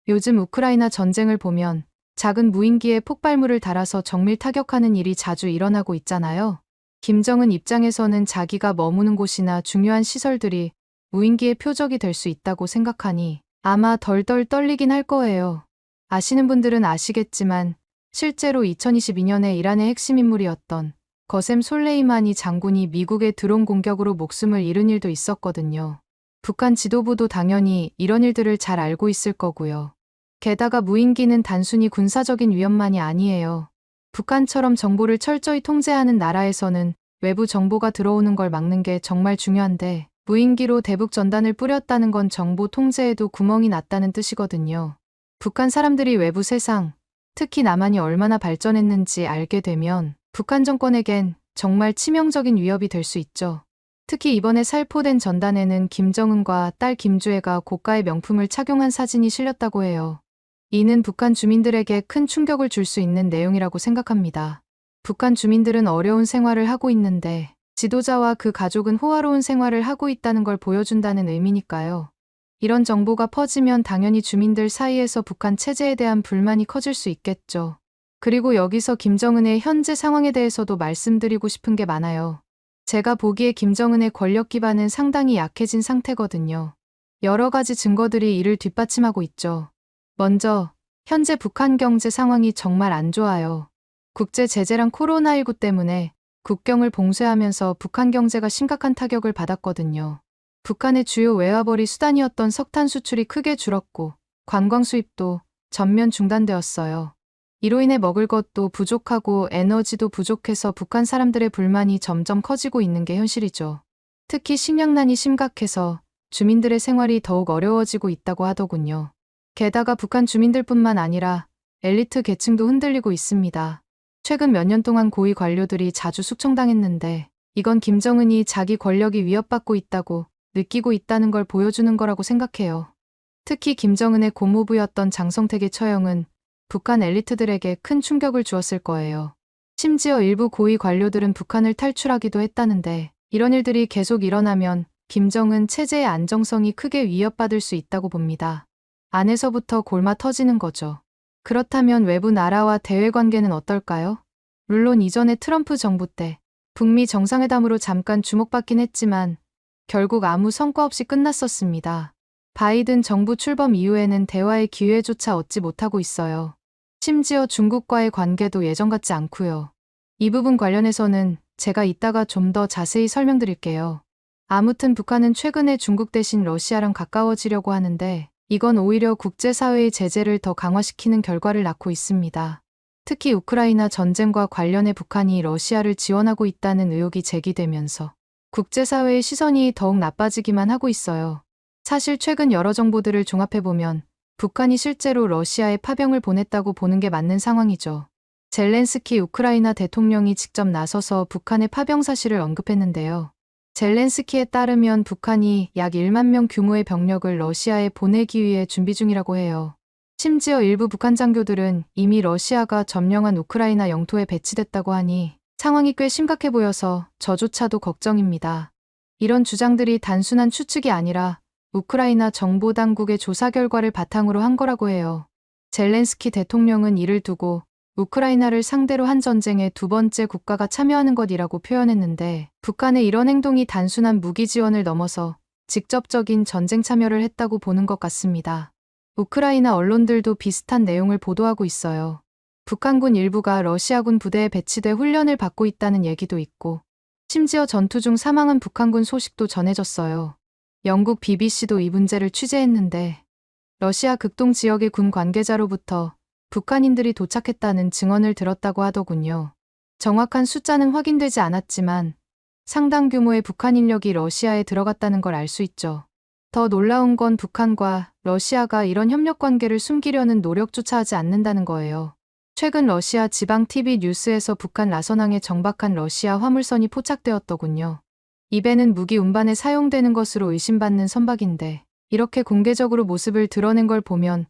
요즘 우크라이나 전쟁을 보면 작은 무인기에 폭발물을 달아서 정밀 타격하는 일이 자주 일어나고 있잖아요. 김정은 입장에서는 자기가 머무는 곳이나 중요한 시설들이 무인기의 표적이 될 수 있다고 생각하니 아마 덜덜 떨리긴 할 거예요. 아시는 분들은 아시겠지만 실제로 2022년에 이란의 핵심 인물이었던 거셈 솔레이마니 장군이 미국의 드론 공격으로 목숨을 잃은 일도 있었거든요. 북한 지도부도 당연히 이런 일들을 잘 알고 있을 거고요. 게다가 무인기는 단순히 군사적인 위협만이 아니에요. 북한처럼 정보를 철저히 통제하는 나라에서는 외부 정보가 들어오는 걸 막는 게 정말 중요한데 무인기로 대북 전단을 뿌렸다는 건 정보 통제에도 구멍이 났다는 뜻이거든요. 북한 사람들이 외부 세상, 특히 남한이 얼마나 발전했는지 알게 되면 북한 정권에겐 정말 치명적인 위협이 될 수 있죠. 특히 이번에 살포된 전단에는 김정은과 딸 김주애가 고가의 명품을 착용한 사진이 실렸다고 해요. 이는 북한 주민들에게 큰 충격을 줄 수 있는 내용이라고 생각합니다. 북한 주민들은 어려운 생활을 하고 있는데 지도자와 그 가족은 호화로운 생활을 하고 있다는 걸 보여준다는 의미니까요. 이런 정보가 퍼지면 당연히 주민들 사이에서 북한 체제에 대한 불만이 커질 수 있겠죠. 그리고 여기서 김정은의 현재 상황에 대해서도 말씀드리고 싶은 게 많아요. 제가 보기에 김정은의 권력 기반은 상당히 약해진 상태거든요. 여러 가지 증거들이 이를 뒷받침하고 있죠. 먼저, 현재 북한 경제 상황이 정말 안 좋아요. 국제 제재랑 코로나19 때문에 국경을 봉쇄하면서 북한 경제가 심각한 타격을 받았거든요. 북한의 주요 외화벌이 수단이었던 석탄 수출이 크게 줄었고 관광 수입도 전면 중단되었어요. 이로 인해 먹을 것도 부족하고 에너지도 부족해서 북한 사람들의 불만이 점점 커지고 있는 게 현실이죠. 특히 식량난이 심각해서 주민들의 생활이 더욱 어려워지고 있다고 하더군요. 게다가 북한 주민들뿐만 아니라 엘리트 계층도 흔들리고 있습니다. 최근 몇 년 동안 고위 관료들이 자주 숙청당했는데 이건 김정은이 자기 권력이 위협받고 있다고 느끼고 있다는 걸 보여주는 거라고 생각해요. 특히 김정은의 고모부였던 장성택의 처형은 북한 엘리트들에게 큰 충격을 주었을 거예요. 심지어 일부 고위 관료들은 북한을 탈출하기도 했다는데 이런 일들이 계속 일어나면 김정은 체제의 안정성이 크게 위협받을 수 있다고 봅니다. 안에서부터 골마 터지는 거죠. 그렇다면 외부 나라와 대외 관계는 어떨까요? 물론 이전에 트럼프 정부 때 북미 정상회담으로 잠깐 주목받긴 했지만 결국 아무 성과 없이 끝났었습니다. 바이든 정부 출범 이후에는 대화의 기회조차 얻지 못하고 있어요. 심지어 중국과의 관계도 예전 같지 않고요. 이 부분 관련해서는 제가 이따가 좀 더 자세히 설명드릴게요. 아무튼 북한은 최근에 중국 대신 러시아랑 가까워지려고 하는데 이건 오히려 국제사회의 제재를 더 강화시키는 결과를 낳고 있습니다. 특히 우크라이나 전쟁과 관련해 북한이 러시아를 지원하고 있다는 의혹이 제기되면서 국제사회의 시선이 더욱 나빠지기만 하고 있어요. 사실 최근 여러 정보들을 종합해보면 북한이 실제로 러시아에 파병을 보냈다고 보는 게 맞는 상황이죠. 젤렌스키 우크라이나 대통령이 직접 나서서 북한의 파병 사실을 언급했는데요. 젤렌스키에 따르면 북한이 약 1만 명 규모의 병력을 러시아에 보내기 위해 준비 중이라고 해요. 심지어 일부 북한 장교들은 이미 러시아가 점령한 우크라이나 영토에 배치됐다고 하니 상황이 꽤 심각해 보여서 저조차도 걱정입니다. 이런 주장들이 단순한 추측이 아니라 우크라이나 정보당국의 조사 결과를 바탕으로 한 거라고 해요. 젤렌스키 대통령은 이를 두고 우크라이나를 상대로 한 전쟁에 두 번째 국가가 참여하는 것이라고 표현했는데 북한의 이런 행동이 단순한 무기 지원을 넘어서 직접적인 전쟁 참여를 했다고 보는 것 같습니다. 우크라이나 언론들도 비슷한 내용을 보도하고 있어요. 북한군 일부가 러시아군 부대에 배치돼 훈련을 받고 있다는 얘기도 있고 심지어 전투 중 사망한 북한군 소식도 전해졌어요. 영국 BBC도 이 문제를 취재했는데 러시아 극동 지역의 군 관계자로부터 북한인들이 도착했다는 증언을 들었다고 하더군요. 정확한 숫자는 확인되지 않았지만 상당 규모의 북한 인력이 러시아에 들어갔다는 걸 알 수 있죠. 더 놀라운 건 북한과 러시아가 이런 협력 관계를 숨기려는 노력조차 하지 않는다는 거예요. 최근 러시아 지방 TV 뉴스에서 북한 라선항에 정박한 러시아 화물선이 포착되었더군요. 이 배는 무기 운반에 사용되는 것으로 의심받는 선박인데 이렇게 공개적으로 모습을 드러낸 걸 보면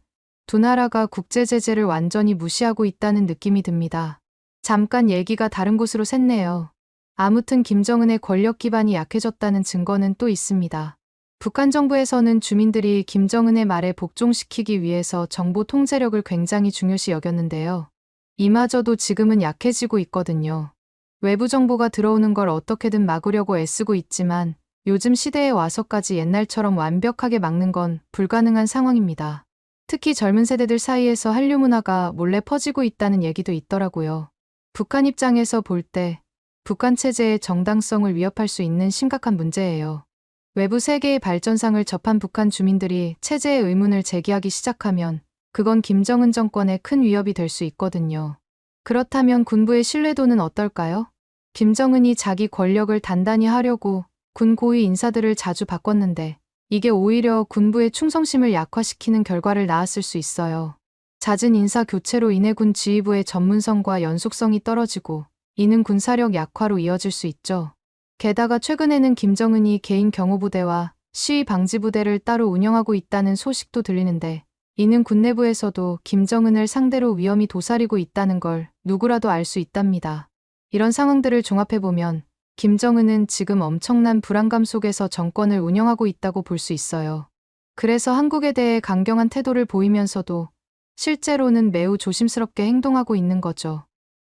두 나라가 국제 제재를 완전히 무시하고 있다는 느낌이 듭니다. 잠깐 얘기가 다른 곳으로 샜네요. 아무튼 김정은의 권력 기반이 약해졌다는 증거는 또 있습니다. 북한 정부에서는 주민들이 김정은의 말에 복종시키기 위해서 정보 통제력을 굉장히 중요시 여겼는데요. 이마저도 지금은 약해지고 있거든요. 외부 정보가 들어오는 걸 어떻게든 막으려고 애쓰고 있지만 요즘 시대에 와서까지 옛날처럼 완벽하게 막는 건 불가능한 상황입니다. 특히 젊은 세대들 사이에서 한류 문화가 몰래 퍼지고 있다는 얘기도 있더라고요. 북한 입장에서 볼 때 북한 체제의 정당성을 위협할 수 있는 심각한 문제예요. 외부 세계의 발전상을 접한 북한 주민들이 체제의 의문을 제기하기 시작하면 그건 김정은 정권에 큰 위협이 될 수 있거든요. 그렇다면 군부의 신뢰도는 어떨까요? 김정은이 자기 권력을 단단히 하려고 군 고위 인사들을 자주 바꿨는데 이게 오히려 군부의 충성심을 약화시키는 결과를 낳았을 수 있어요. 잦은 인사 교체로 인해 군 지휘부의 전문성과 연속성이 떨어지고 이는 군사력 약화로 이어질 수 있죠. 게다가 최근에는 김정은이 개인 경호부대와 시위 방지 부대를 따로 운영하고 있다는 소식도 들리는데 이는 군 내부에서도 김정은을 상대로 위험이 도사리고 있다는 걸 누구라도 알 수 있답니다. 이런 상황들을 종합해보면 김정은은 지금 엄청난 불안감 속에서 정권을 운영하고 있다고 볼 수 있어요. 그래서 한국에 대해 강경한 태도를 보이면서도 실제로는 매우 조심스럽게 행동하고 있는 거죠.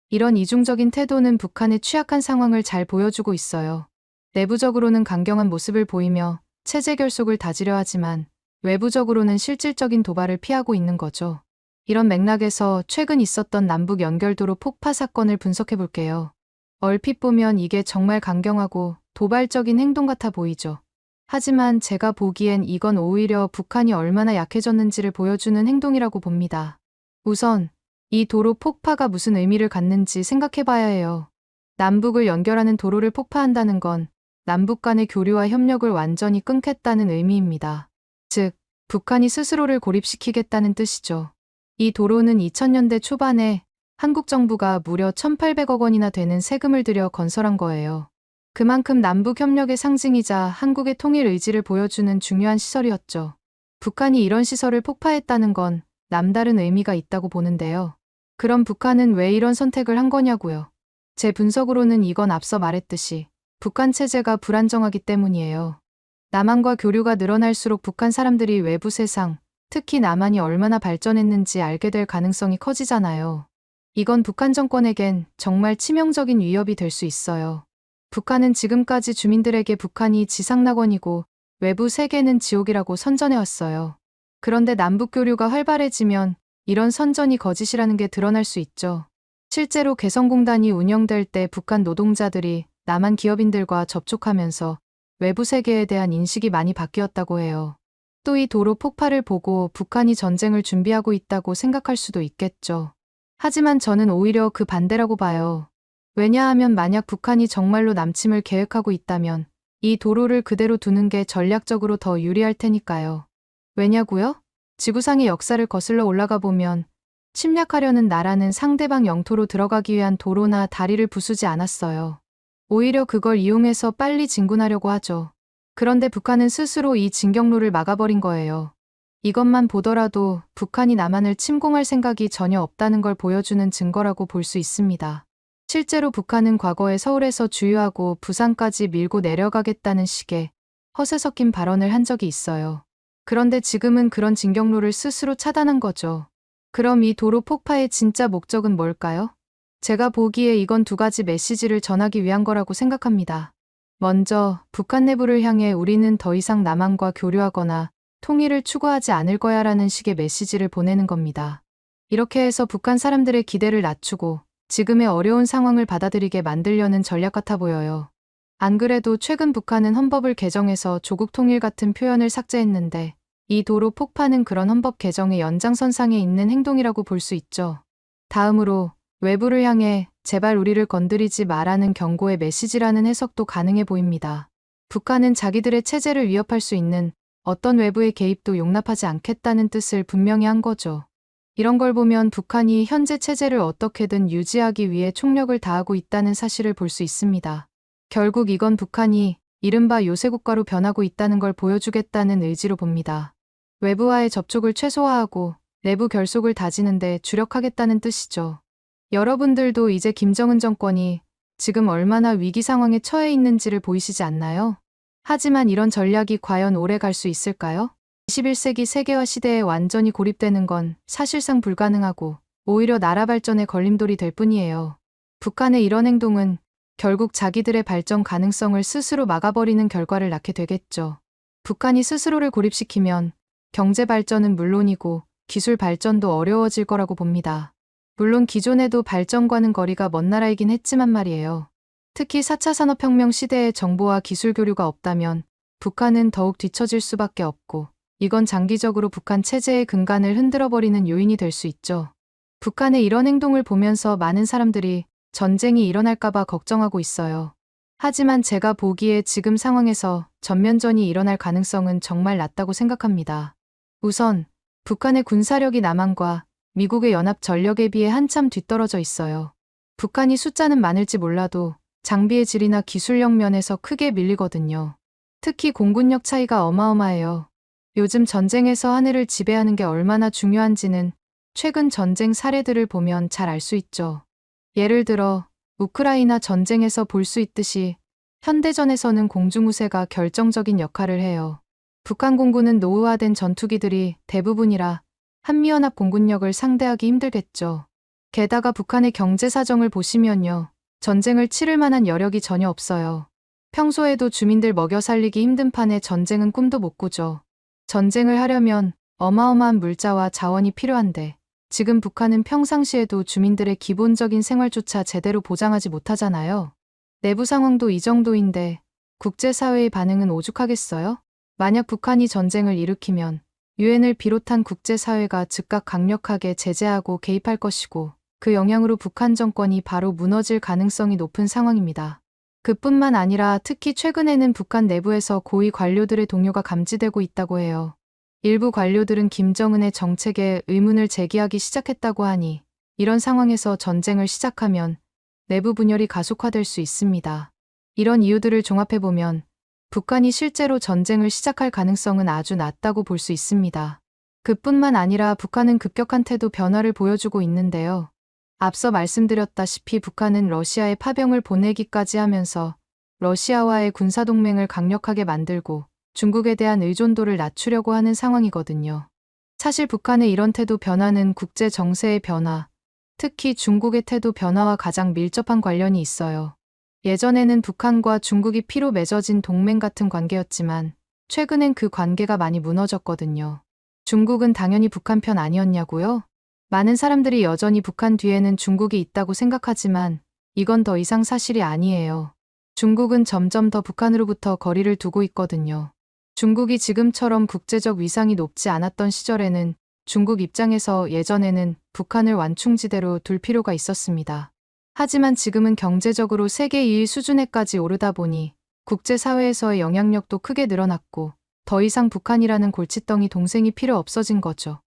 이런 이중적인 태도는 북한의 취약한 상황을 잘 보여주고 있어요. 내부적으로는 강경한 모습을 보이며 체제 결속을 다지려 하지만 외부적으로는 실질적인 도발을 피하고 있는 거죠. 이런 맥락에서 최근 있었던 남북 연결도로 폭파 사건을 분석해 볼게요. 얼핏 보면 이게 정말 강경하고 도발적인 행동 같아 보이죠. 하지만 제가 보기엔 이건 오히려 북한이 얼마나 약해졌는지를 보여주는 행동이라고 봅니다. 우선 이 도로 폭파가 무슨 의미를 갖는지 생각해 봐야 해요. 남북을 연결하는 도로를 폭파한다는 건 남북 간의 교류와 협력을 완전히 끊겠다는 의미입니다. 즉, 북한이 스스로를 고립시키겠다는 뜻이죠. 이 도로는 2000년대 초반에 한국 정부가 무려 1,800억 원이나 되는 세금을 들여 건설한 거예요. 그만큼 남북 협력의 상징이자 한국의 통일 의지를 보여주는 중요한 시설이었죠. 북한이 이런 시설을 폭파했다는 건 남다른 의미가 있다고 보는데요. 그럼 북한은 왜 이런 선택을 한 거냐고요? 제 분석으로는 이건 앞서 말했듯이 북한 체제가 불안정하기 때문이에요. 남한과 교류가 늘어날수록 북한 사람들이 외부 세상, 특히 남한이 얼마나 발전했는지 알게 될 가능성이 커지잖아요. 이건 북한 정권에겐 정말 치명적인 위협이 될 수 있어요. 북한은 지금까지 주민들에게 북한이 지상낙원이고 외부 세계는 지옥이라고 선전해왔어요. 그런데 남북 교류가 활발해지면 이런 선전이 거짓이라는 게 드러날 수 있죠. 실제로 개성공단이 운영될 때 북한 노동자들이 남한 기업인들과 접촉하면서 외부 세계에 대한 인식이 많이 바뀌었다고 해요. 또 이 도로 폭파를 보고 북한이 전쟁을 준비하고 있다고 생각할 수도 있겠죠. 하지만 저는 오히려 그 반대라고 봐요. 왜냐하면 만약 북한이 정말로 남침을 계획하고 있다면 이 도로를 그대로 두는 게 전략적으로 더 유리할 테니까요. 왜냐고요? 지구상의 역사를 거슬러 올라가 보면 침략하려는 나라는 상대방 영토로 들어가기 위한 도로나 다리를 부수지 않았어요. 오히려 그걸 이용해서 빨리 진군하려고 하죠. 그런데 북한은 스스로 이 진격로를 막아버린 거예요. 이것만 보더라도 북한이 남한을 침공할 생각이 전혀 없다는 걸 보여주는 증거라고 볼 수 있습니다. 실제로 북한은 과거에 서울에서 주유하고 부산까지 밀고 내려가겠다는 식의 허세 섞인 발언을 한 적이 있어요. 그런데 지금은 그런 진격로를 스스로 차단한 거죠. 그럼 이 도로 폭파의 진짜 목적은 뭘까요? 제가 보기에 이건 두 가지 메시지를 전하기 위한 거라고 생각합니다. 먼저, 북한 내부를 향해 우리는 더 이상 남한과 교류하거나 통일을 추구하지 않을 거야 라는 식의 메시지를 보내는 겁니다. 이렇게 해서 북한 사람들의 기대를 낮추고 지금의 어려운 상황을 받아들이게 만들려는 전략 같아 보여요. 안 그래도 최근 북한은 헌법을 개정해서 조국 통일 같은 표현을 삭제했는데 이 도로 폭파는 그런 헌법 개정의 연장선상에 있는 행동이라고 볼 수 있죠. 다음으로 외부를 향해 제발 우리를 건드리지 마라는 경고의 메시지라는 해석도 가능해 보입니다. 북한은 자기들의 체제를 위협할 수 있는 어떤 외부의 개입도 용납하지 않겠다는 뜻을 분명히 한 거죠. 이런 걸 보면 북한이 현재 체제를 어떻게든 유지하기 위해 총력을 다하고 있다는 사실을 볼 수 있습니다. 결국 이건 북한이 이른바 요새국가로 변하고 있다는 걸 보여주겠다는 의지로 봅니다. 외부와의 접촉을 최소화하고 내부 결속을 다지는데 주력하겠다는 뜻이죠. 여러분들도 이제 김정은 정권이 지금 얼마나 위기 상황에 처해 있는지를 보이시지 않나요? 하지만 이런 전략이 과연 오래 갈 수 있을까요? 21세기 세계화 시대에 완전히 고립되는 건 사실상 불가능하고 오히려 나라 발전에 걸림돌이 될 뿐이에요. 북한의 이런 행동은 결국 자기들의 발전 가능성을 스스로 막아버리는 결과를 낳게 되겠죠. 북한이 스스로를 고립시키면 경제 발전은 물론이고 기술 발전도 어려워질 거라고 봅니다. 물론 기존에도 발전과는 거리가 먼 나라이긴 했지만 말이에요. 특히 4차 산업혁명 시대의 정보와 기술 교류가 없다면 북한은 더욱 뒤처질 수밖에 없고 이건 장기적으로 북한 체제의 근간을 흔들어버리는 요인이 될 수 있죠. 북한의 이런 행동을 보면서 많은 사람들이 전쟁이 일어날까봐 걱정하고 있어요. 하지만 제가 보기에 지금 상황에서 전면전이 일어날 가능성은 정말 낮다고 생각합니다. 우선 북한의 군사력이 남한과 미국의 연합 전력에 비해 한참 뒤떨어져 있어요. 북한이 숫자는 많을지 몰라도 장비의 질이나 기술력 면에서 크게 밀리거든요. 특히 공군력 차이가 어마어마해요. 요즘 전쟁에서 하늘을 지배하는 게 얼마나 중요한지는 최근 전쟁 사례들을 보면 잘 알 수 있죠. 예를 들어 우크라이나 전쟁에서 볼 수 있듯이 현대전에서는 공중우세가 결정적인 역할을 해요. 북한 공군은 노후화된 전투기들이 대부분이라 한미연합 공군력을 상대하기 힘들겠죠. 게다가 북한의 경제 사정을 보시면요. 전쟁을 치를 만한 여력이 전혀 없어요. 평소에도 주민들 먹여 살리기 힘든 판에 전쟁은 꿈도 못 꾸죠. 전쟁을 하려면 어마어마한 물자와 자원이 필요한데 지금 북한은 평상시에도 주민들의 기본적인 생활조차 제대로 보장하지 못하잖아요. 내부 상황도 이 정도인데 국제사회의 반응은 오죽하겠어요? 만약 북한이 전쟁을 일으키면 유엔을 비롯한 국제사회가 즉각 강력하게 제재하고 개입할 것이고 그 영향으로 북한 정권이 바로 무너질 가능성이 높은 상황입니다. 그뿐만 아니라 특히 최근에는 북한 내부에서 고위 관료들의 동요가 감지되고 있다고 해요. 일부 관료들은 김정은의 정책에 의문을 제기하기 시작했다고 하니 이런 상황에서 전쟁을 시작하면 내부 분열이 가속화될 수 있습니다. 이런 이유들을 종합해보면 북한이 실제로 전쟁을 시작할 가능성은 아주 낮다고 볼 수 있습니다. 그뿐만 아니라 북한은 급격한 태도 변화를 보여주고 있는데요. 앞서 말씀드렸다시피 북한은 러시아에 파병을 보내기까지 하면서 러시아와의 군사동맹을 강력하게 만들고 중국에 대한 의존도를 낮추려고 하는 상황이거든요. 사실 북한의 이런 태도 변화는 국제 정세의 변화, 특히 중국의 태도 변화와 가장 밀접한 관련이 있어요. 예전에는 북한과 중국이 피로 맺어진 동맹 같은 관계였지만 최근엔 그 관계가 많이 무너졌거든요. 중국은 당연히 북한 편 아니었냐고요? 많은 사람들이 여전히 북한 뒤에는 중국이 있다고 생각하지만 이건 더 이상 사실이 아니에요. 중국은 점점 더 북한으로부터 거리를 두고 있거든요. 중국이 지금처럼 국제적 위상이 높지 않았던 시절에는 중국 입장에서 예전에는 북한을 완충지대로 둘 필요가 있었습니다. 하지만 지금은 경제적으로 세계 2위 수준에까지 오르다 보니 국제사회에서의 영향력도 크게 늘어났고 더 이상 북한이라는 골칫덩이 동생이 필요 없어진 거죠.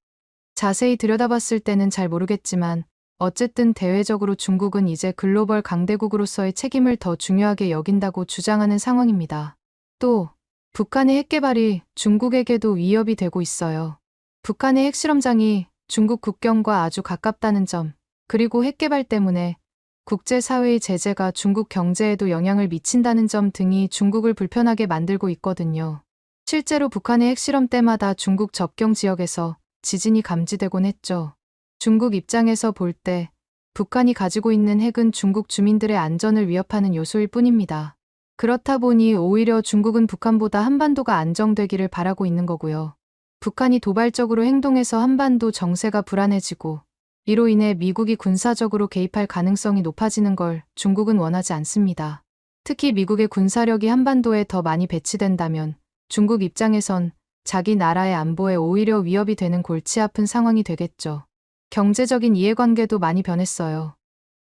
자세히 들여다봤을 때는 잘 모르겠지만 어쨌든 대외적으로 중국은 이제 글로벌 강대국으로서의 책임을 더 중요하게 여긴다고 주장하는 상황입니다. 또 북한의 핵개발이 중국에게도 위협이 되고 있어요. 북한의 핵실험장이 중국 국경과 아주 가깝다는 점, 그리고 핵개발 때문에 국제사회의 제재가 중국 경제에도 영향을 미친다는 점 등이 중국을 불편하게 만들고 있거든요. 실제로 북한의 핵실험 때마다 중국 접경 지역에서 지진이 감지되곤 했죠. 중국 입장에서 볼 때 북한이 가지고 있는 핵은 중국 주민들의 안전을 위협하는 요소일 뿐입니다. 그렇다 보니 오히려 중국은 북한보다 한반도가 안정되기를 바라고 있는 거고요. 북한이 도발적으로 행동해서 한반도 정세가 불안해지고 이로 인해 미국이 군사적으로 개입할 가능성이 높아지는 걸 중국은 원하지 않습니다. 특히 미국의 군사력이 한반도에 더 많이 배치된다면 중국 입장에선 자기 나라의 안보에 오히려 위협이 되는 골치 아픈 상황이 되겠죠. 경제적인 이해관계도 많이 변했어요.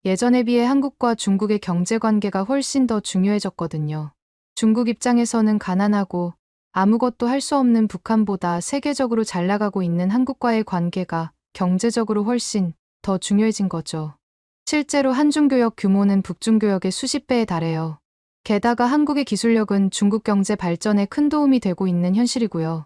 예전에 비해 한국과 중국의 경제관계가 훨씬 더 중요해졌거든요. 중국 입장에서는 가난하고 아무것도 할 수 없는 북한보다 세계적으로 잘 나가고 있는 한국과의 관계가 경제적으로 훨씬 더 중요해진 거죠. 실제로 한중교역 규모는 북중교역의 수십 배에 달해요. 게다가 한국의 기술력은 중국 경제 발전에 큰 도움이 되고 있는 현실이고요.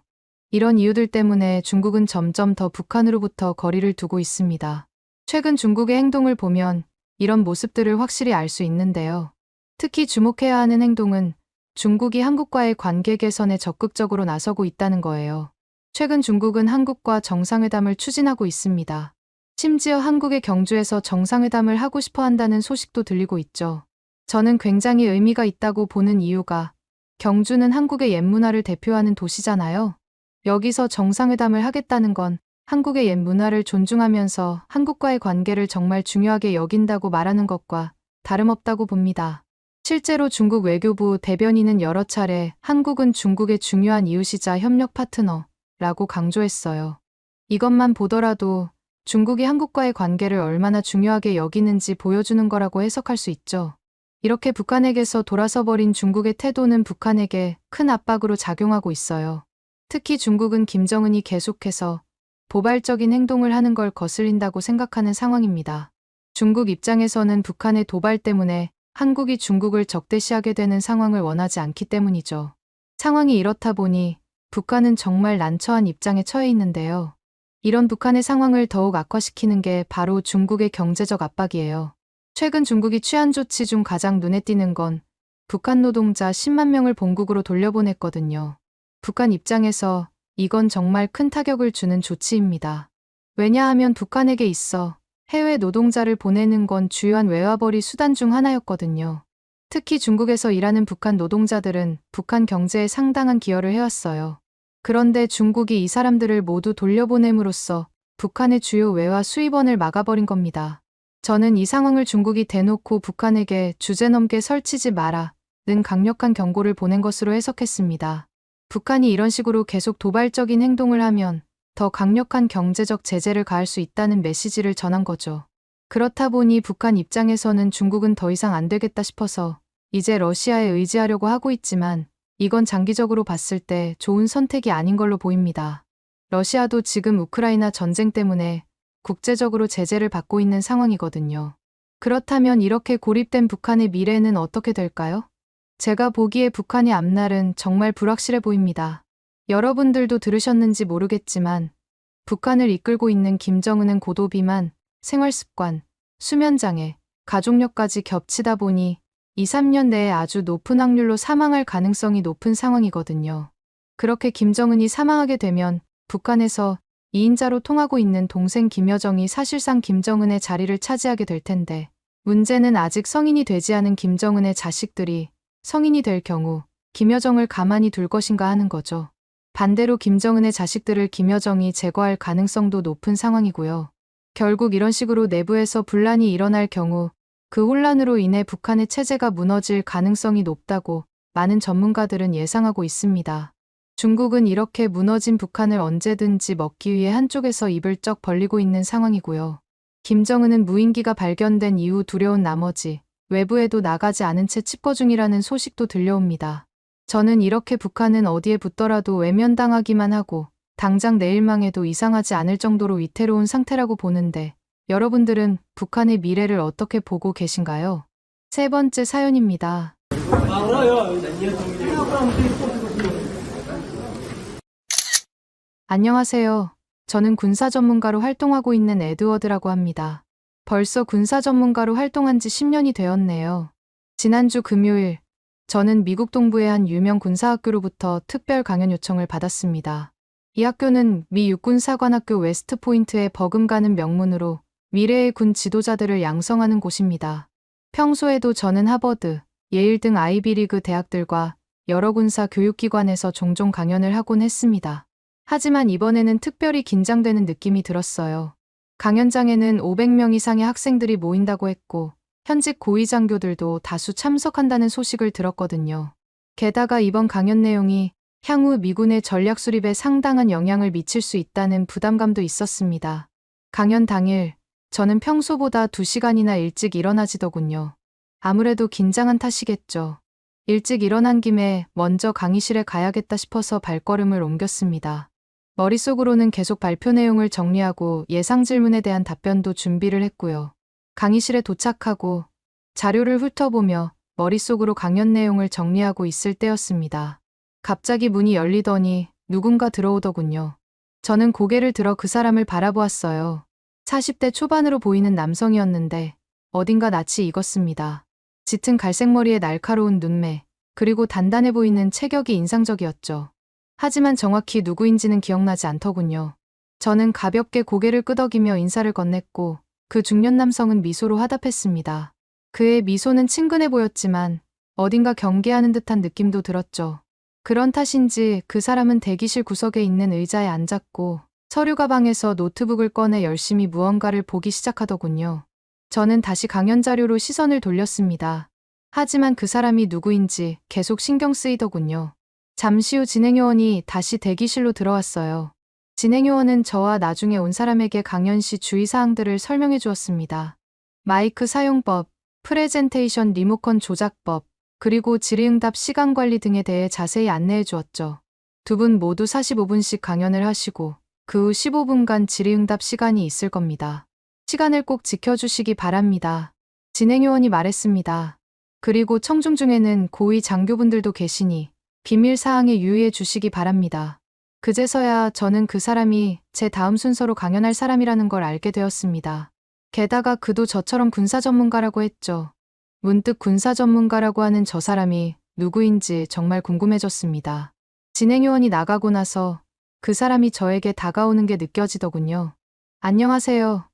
이런 이유들 때문에 중국은 점점 더 북한으로부터 거리를 두고 있습니다. 최근 중국의 행동을 보면 이런 모습들을 확실히 알 수 있는데요. 특히 주목해야 하는 행동은 중국이 한국과의 관계 개선에 적극적으로 나서고 있다는 거예요. 최근 중국은 한국과 정상회담을 추진하고 있습니다. 심지어 한국의 경주에서 정상회담을 하고 싶어 한다는 소식도 들리고 있죠. 저는 굉장히 의미가 있다고 보는 이유가 경주는 한국의 옛 문화를 대표하는 도시잖아요. 여기서 정상회담을 하겠다는 건 한국의 옛 문화를 존중하면서 한국과의 관계를 정말 중요하게 여긴다고 말하는 것과 다름없다고 봅니다. 실제로 중국 외교부 대변인은 여러 차례 한국은 중국의 중요한 이웃이자 협력 파트너라고 강조했어요. 이것만 보더라도 중국이 한국과의 관계를 얼마나 중요하게 여기는지 보여주는 거라고 해석할 수 있죠. 이렇게 북한에게서 돌아서 버린 중국의 태도는 북한에게 큰 압박으로 작용하고 있어요. 특히 중국은 김정은이 계속해서 도발적인 행동을 하는 걸 거슬린다고 생각하는 상황입니다. 중국 입장에서는 북한의 도발 때문에 한국이 중국을 적대시하게 되는 상황을 원하지 않기 때문이죠. 상황이 이렇다 보니 북한은 정말 난처한 입장에 처해 있는데요. 이런 북한의 상황을 더욱 악화시키는 게 바로 중국의 경제적 압박이에요. 최근 중국이 취한 조치 중 가장 눈에 띄는 건 북한 노동자 10만 명을 본국으로 돌려보냈거든요. 북한 입장에서 이건 정말 큰 타격을 주는 조치입니다. 왜냐하면 북한에게 있어 해외 노동자를 보내는 건 주요한 외화벌이 수단 중 하나였거든요. 특히 중국에서 일하는 북한 노동자들은 북한 경제에 상당한 기여를 해왔어요. 그런데 중국이 이 사람들을 모두 돌려보냄으로써 북한의 주요 외화 수입원을 막아버린 겁니다. 저는 이 상황을 중국이 대놓고 북한에게 주제넘게 설치지 마라 는 강력한 경고를 보낸 것으로 해석했습니다. 북한이 이런 식으로 계속 도발적인 행동을 하면 더 강력한 경제적 제재를 가할 수 있다는 메시지를 전한 거죠. 그렇다 보니 북한 입장에서는 중국은 더 이상 안 되겠다 싶어서 이제 러시아에 의지하려고 하고 있지만 이건 장기적으로 봤을 때 좋은 선택이 아닌 걸로 보입니다. 러시아도 지금 우크라이나 전쟁 때문에 국제적으로 제재를 받고 있는 상황이거든요. 그렇다면 이렇게 고립된 북한의 미래는 어떻게 될까요? 제가 보기에 북한의 앞날은 정말 불확실해 보입니다. 여러분들도 들으셨는지 모르겠지만 북한을 이끌고 있는 김정은은 고도비만, 생활습관, 수면장애, 가족력까지 겹치다 보니 2, 3년 내에 아주 높은 확률로 사망할 가능성이 높은 상황이거든요. 그렇게 김정은이 사망하게 되면 북한에서 2인자로 통하고 있는 동생 김여정이 사실상 김정은의 자리를 차지하게 될 텐데 문제는 아직 성인이 되지 않은 김정은의 자식들이 성인이 될 경우 김여정을 가만히 둘 것인가 하는 거죠. 반대로 김정은의 자식들을 김여정이 제거할 가능성도 높은 상황이고요. 결국 이런 식으로 내부에서 분란이 일어날 경우 그 혼란으로 인해 북한의 체제가 무너질 가능성이 높다고 많은 전문가들은 예상하고 있습니다. 중국은 이렇게 무너진 북한을 언제든지 먹기 위해 한쪽에서 입을 쩍 벌리고 있는 상황이고요. 김정은은 무인기가 발견된 이후 두려운 나머지 외부에도 나가지 않은 채 칩거 중이라는 소식도 들려옵니다. 저는 이렇게 북한은 어디에 붙더라도 외면당하기만 하고 당장 내일망에도 이상하지 않을 정도로 위태로운 상태라고 보는데 여러분들은 북한의 미래를 어떻게 보고 계신가요? 세 번째 사연입니다. 안녕하세요. 저는 군사 전문가로 활동하고 있는 에드워드라고 합니다. 벌써 군사 전문가로 활동한 지 10년이 되었네요. 지난주 금요일, 저는 미국 동부의 한 유명 군사학교로부터 특별 강연 요청을 받았습니다. 이 학교는 미 육군사관학교 웨스트포인트에 버금가는 명문으로 미래의 군 지도자들을 양성하는 곳입니다. 평소에도 저는 하버드, 예일 등 아이비리그 대학들과 여러 군사 교육기관에서 종종 강연을 하곤 했습니다. 하지만 이번에는 특별히 긴장되는 느낌이 들었어요. 강연장에는 500명 이상의 학생들이 모인다고 했고 현직 고위 장교들도 다수 참석한다는 소식을 들었거든요. 게다가 이번 강연 내용이 향후 미군의 전략 수립에 상당한 영향을 미칠 수 있다는 부담감도 있었습니다. 강연 당일, 저는 평소보다 2시간이나 일찍 일어나지더군요. 아무래도 긴장한 탓이겠죠. 일찍 일어난 김에 먼저 강의실에 가야겠다 싶어서 발걸음을 옮겼습니다. 머릿속으로는 계속 발표 내용을 정리하고 예상 질문에 대한 답변도 준비를 했고요. 강의실에 도착하고 자료를 훑어보며 머릿속으로 강연 내용을 정리하고 있을 때였습니다. 갑자기 문이 열리더니 누군가 들어오더군요. 저는 고개를 들어 그 사람을 바라보았어요. 40대 초반으로 보이는 남성이었는데 어딘가 낯이 익었습니다. 짙은 갈색 머리에 날카로운 눈매, 그리고 단단해 보이는 체격이 인상적이었죠. 하지만 정확히 누구인지는 기억나지 않더군요. 저는 가볍게 고개를 끄덕이며 인사를 건넸고 그 중년 남성은 미소로 화답했습니다. 그의 미소는 친근해 보였지만 어딘가 경계하는 듯한 느낌도 들었죠. 그런 탓인지 그 사람은 대기실 구석에 있는 의자에 앉았고 서류 가방에서 노트북을 꺼내 열심히 무언가를 보기 시작하더군요. 저는 다시 강연 자료로 시선을 돌렸습니다. 하지만 그 사람이 누구인지 계속 신경 쓰이더군요. 잠시 후 진행요원이 다시 대기실로 들어왔어요. 진행요원은 저와 나중에 온 사람에게 강연 시 주의사항들을 설명해 주었습니다. 마이크 사용법, 프레젠테이션 리모컨 조작법, 그리고 질의응답 시간 관리 등에 대해 자세히 안내해 주었죠. 두 분 모두 45분씩 강연을 하시고 그 후 15분간 질의응답 시간이 있을 겁니다. 시간을 꼭 지켜주시기 바랍니다. 진행요원이 말했습니다. 그리고 청중 중에는 고위 장교분들도 계시니 비밀 사항에 유의해 주시기 바랍니다. 그제서야 저는 그 사람이 제 다음 순서로 강연할 사람이라는 걸 알게 되었습니다. 게다가 그도 저처럼 군사 전문가라고 했죠. 문득 군사 전문가라고 하는 저 사람이 누구인지 정말 궁금해졌습니다. 진행요원이 나가고 나서 그 사람이 저에게 다가오는 게 느껴지더군요. 안녕하세요.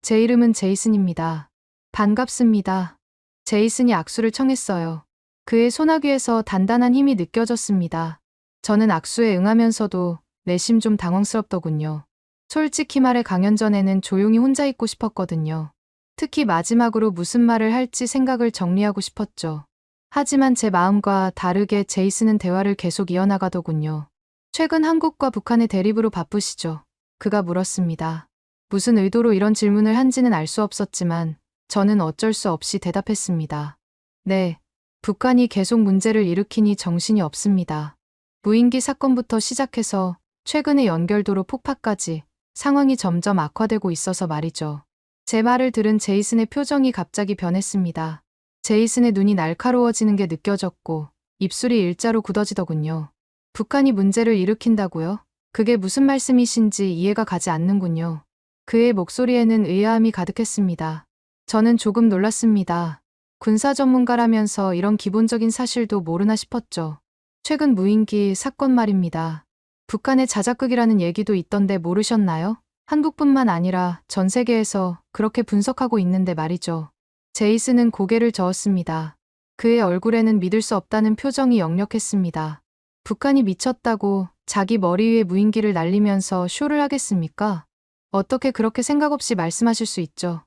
제 이름은 제이슨입니다. 반갑습니다. 제이슨이 악수를 청했어요. 그의 소나귀에서 단단한 힘이 느껴졌습니다. 저는 악수에 응하면서도 내심 좀 당황스럽더군요. 솔직히 말해 강연 전에는 조용히 혼자 있고 싶었거든요. 특히 마지막으로 무슨 말을 할지 생각을 정리하고 싶었죠. 하지만 제 마음과 다르게 제이슨은 대화를 계속 이어나가더군요. 최근 한국과 북한의 대립으로 바쁘시죠? 그가 물었습니다. 무슨 의도로 이런 질문을 한지는 알 수 없었지만 저는 어쩔 수 없이 대답했습니다. 네, 북한이 계속 문제를 일으키니 정신이 없습니다. 무인기 사건부터 시작해서 최근의 연결도로 폭파까지 상황이 점점 악화되고 있어서 말이죠. 제 말을 들은 제이슨의 표정이 갑자기 변했습니다. 제이슨의 눈이 날카로워지는 게 느껴졌고 입술이 일자로 굳어지더군요. 북한이 문제를 일으킨다고요? 그게 무슨 말씀이신지 이해가 가지 않는군요. 그의 목소리에는 의아함이 가득했습니다. 저는 조금 놀랐습니다. 군사 전문가라면서 이런 기본적인 사실도 모르나 싶었죠. 최근 무인기 사건 말입니다. 북한의 자작극이라는 얘기도 있던데 모르셨나요? 한국뿐만 아니라 전 세계에서 그렇게 분석하고 있는데 말이죠. 제이슨은 고개를 저었습니다. 그의 얼굴에는 믿을 수 없다는 표정이 역력했습니다. 북한이 미쳤다고 자기 머리 위에 무인기를 날리면서 쇼를 하겠습니까? 어떻게 그렇게 생각 없이 말씀하실 수 있죠?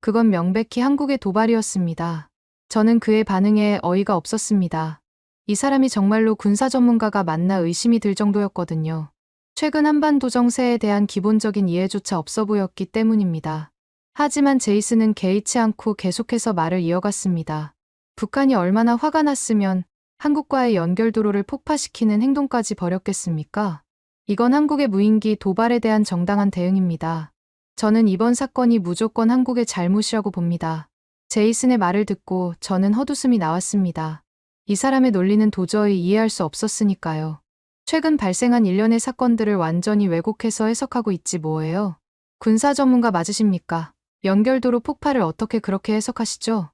그건 명백히 한국의 도발이었습니다. 저는 그의 반응에 어이가 없었습니다. 이 사람이 정말로 군사 전문가가 맞나 의심이 들 정도였거든요. 최근 한반도 정세에 대한 기본적인 이해조차 없어 보였기 때문입니다. 하지만 제이슨은 개의치 않고 계속해서 말을 이어갔습니다. 북한이 얼마나 화가 났으면 한국과의 연결도로를 폭파시키는 행동까지 벌였겠습니까? 이건 한국의 무인기 도발에 대한 정당한 대응입니다. 저는 이번 사건이 무조건 한국의 잘못이라고 봅니다. 제이슨의 말을 듣고 저는 헛웃음이 나왔습니다. 이 사람의 논리는 도저히 이해할 수 없었으니까요. 최근 발생한 일련의 사건들을 완전히 왜곡해서 해석하고 있지 뭐예요. 군사 전문가 맞으십니까? 연결도로 폭파를 어떻게 그렇게 해석하시죠?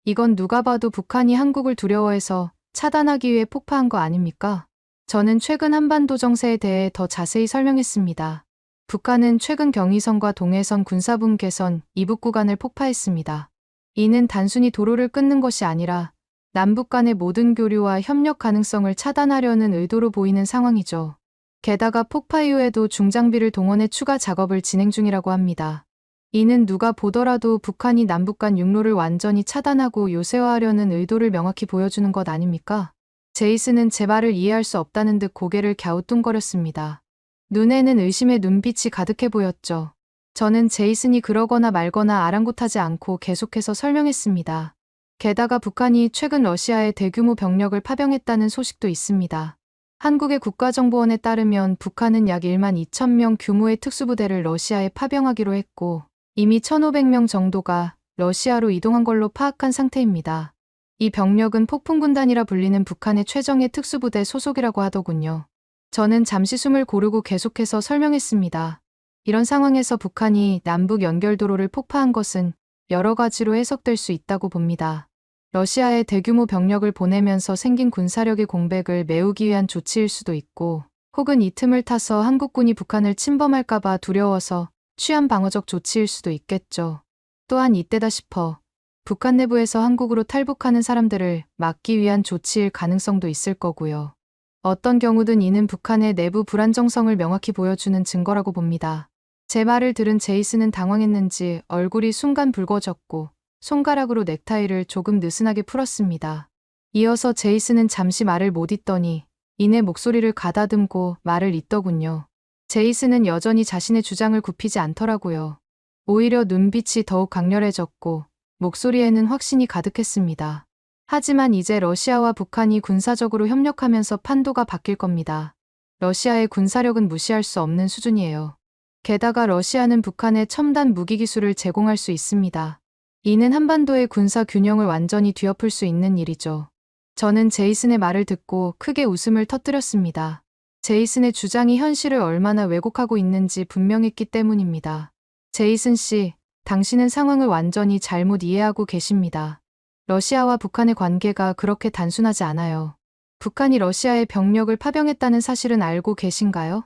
이건 누가 봐도 북한이 한국을 두려워해서 차단하기 위해 폭파한 거 아닙니까? 저는 최근 한반도 정세에 대해 더 자세히 설명했습니다. 북한은 최근 경의선과 동해선 군사분 개선 이북 구간을 폭파했습니다. 이는 단순히 도로를 끊는 것이 아니라 남북 간의 모든 교류와 협력 가능성을 차단하려는 의도로 보이는 상황이죠. 게다가 폭파 이후에도 중장비를 동원해 추가 작업을 진행 중이라고 합니다. 이는 누가 보더라도 북한이 남북 간 육로를 완전히 차단하고 요새화하려는 의도를 명확히 보여주는 것 아닙니까? 제이슨은 제 말을 이해할 수 없다는 듯 고개를 갸우뚱거렸습니다. 눈에는 의심의 눈빛이 가득해 보였죠. 저는 제이슨이 그러거나 말거나 아랑곳하지 않고 계속해서 설명했습니다. 게다가 북한이 최근 러시아에 대규모 병력을 파병했다는 소식도 있습니다. 한국의 국가정보원에 따르면 북한은 약 1만 2천 명 규모의 특수부대를 러시아에 파병하기로 했고 이미 1,500명 정도가 러시아로 이동한 걸로 파악한 상태입니다. 이 병력은 폭풍군단이라 불리는 북한의 최정예 특수부대 소속이라고 하더군요. 저는 잠시 숨을 고르고 계속해서 설명했습니다. 이런 상황에서 북한이 남북 연결도로를 폭파한 것은 여러 가지로 해석될 수 있다고 봅니다. 러시아에 대규모 병력을 보내면서 생긴 군사력의 공백을 메우기 위한 조치일 수도 있고, 혹은 이 틈을 타서 한국군이 북한을 침범할까봐 두려워서 취한 방어적 조치일 수도 있겠죠. 또한 이때다 싶어 북한 내부에서 한국으로 탈북하는 사람들을 막기 위한 조치일 가능성도 있을 거고요. 어떤 경우든 이는 북한의 내부 불안정성을 명확히 보여주는 증거라고 봅니다. 제 말을 들은 제이슨은 당황했는지 얼굴이 순간 붉어졌고 손가락으로 넥타이를 조금 느슨하게 풀었습니다. 이어서 제이슨은 잠시 말을 못 잇더니 이내 목소리를 가다듬고 말을 잇더군요. 제이슨은 여전히 자신의 주장을 굽히지 않더라고요. 오히려 눈빛이 더욱 강렬해졌고 목소리에는 확신이 가득했습니다. 하지만 이제 러시아와 북한이 군사적으로 협력하면서 판도가 바뀔 겁니다. 러시아의 군사력은 무시할 수 없는 수준이에요. 게다가 러시아는 북한에 첨단 무기 기술을 제공할 수 있습니다. 이는 한반도의 군사 균형을 완전히 뒤엎을 수 있는 일이죠. 저는 제이슨의 말을 듣고 크게 웃음을 터뜨렸습니다. 제이슨의 주장이 현실을 얼마나 왜곡하고 있는지 분명했기 때문입니다. 제이슨 씨, 당신은 상황을 완전히 잘못 이해하고 계십니다. 러시아와 북한의 관계가 그렇게 단순하지 않아요. 북한이 러시아에 병력을 파병했다는 사실은 알고 계신가요?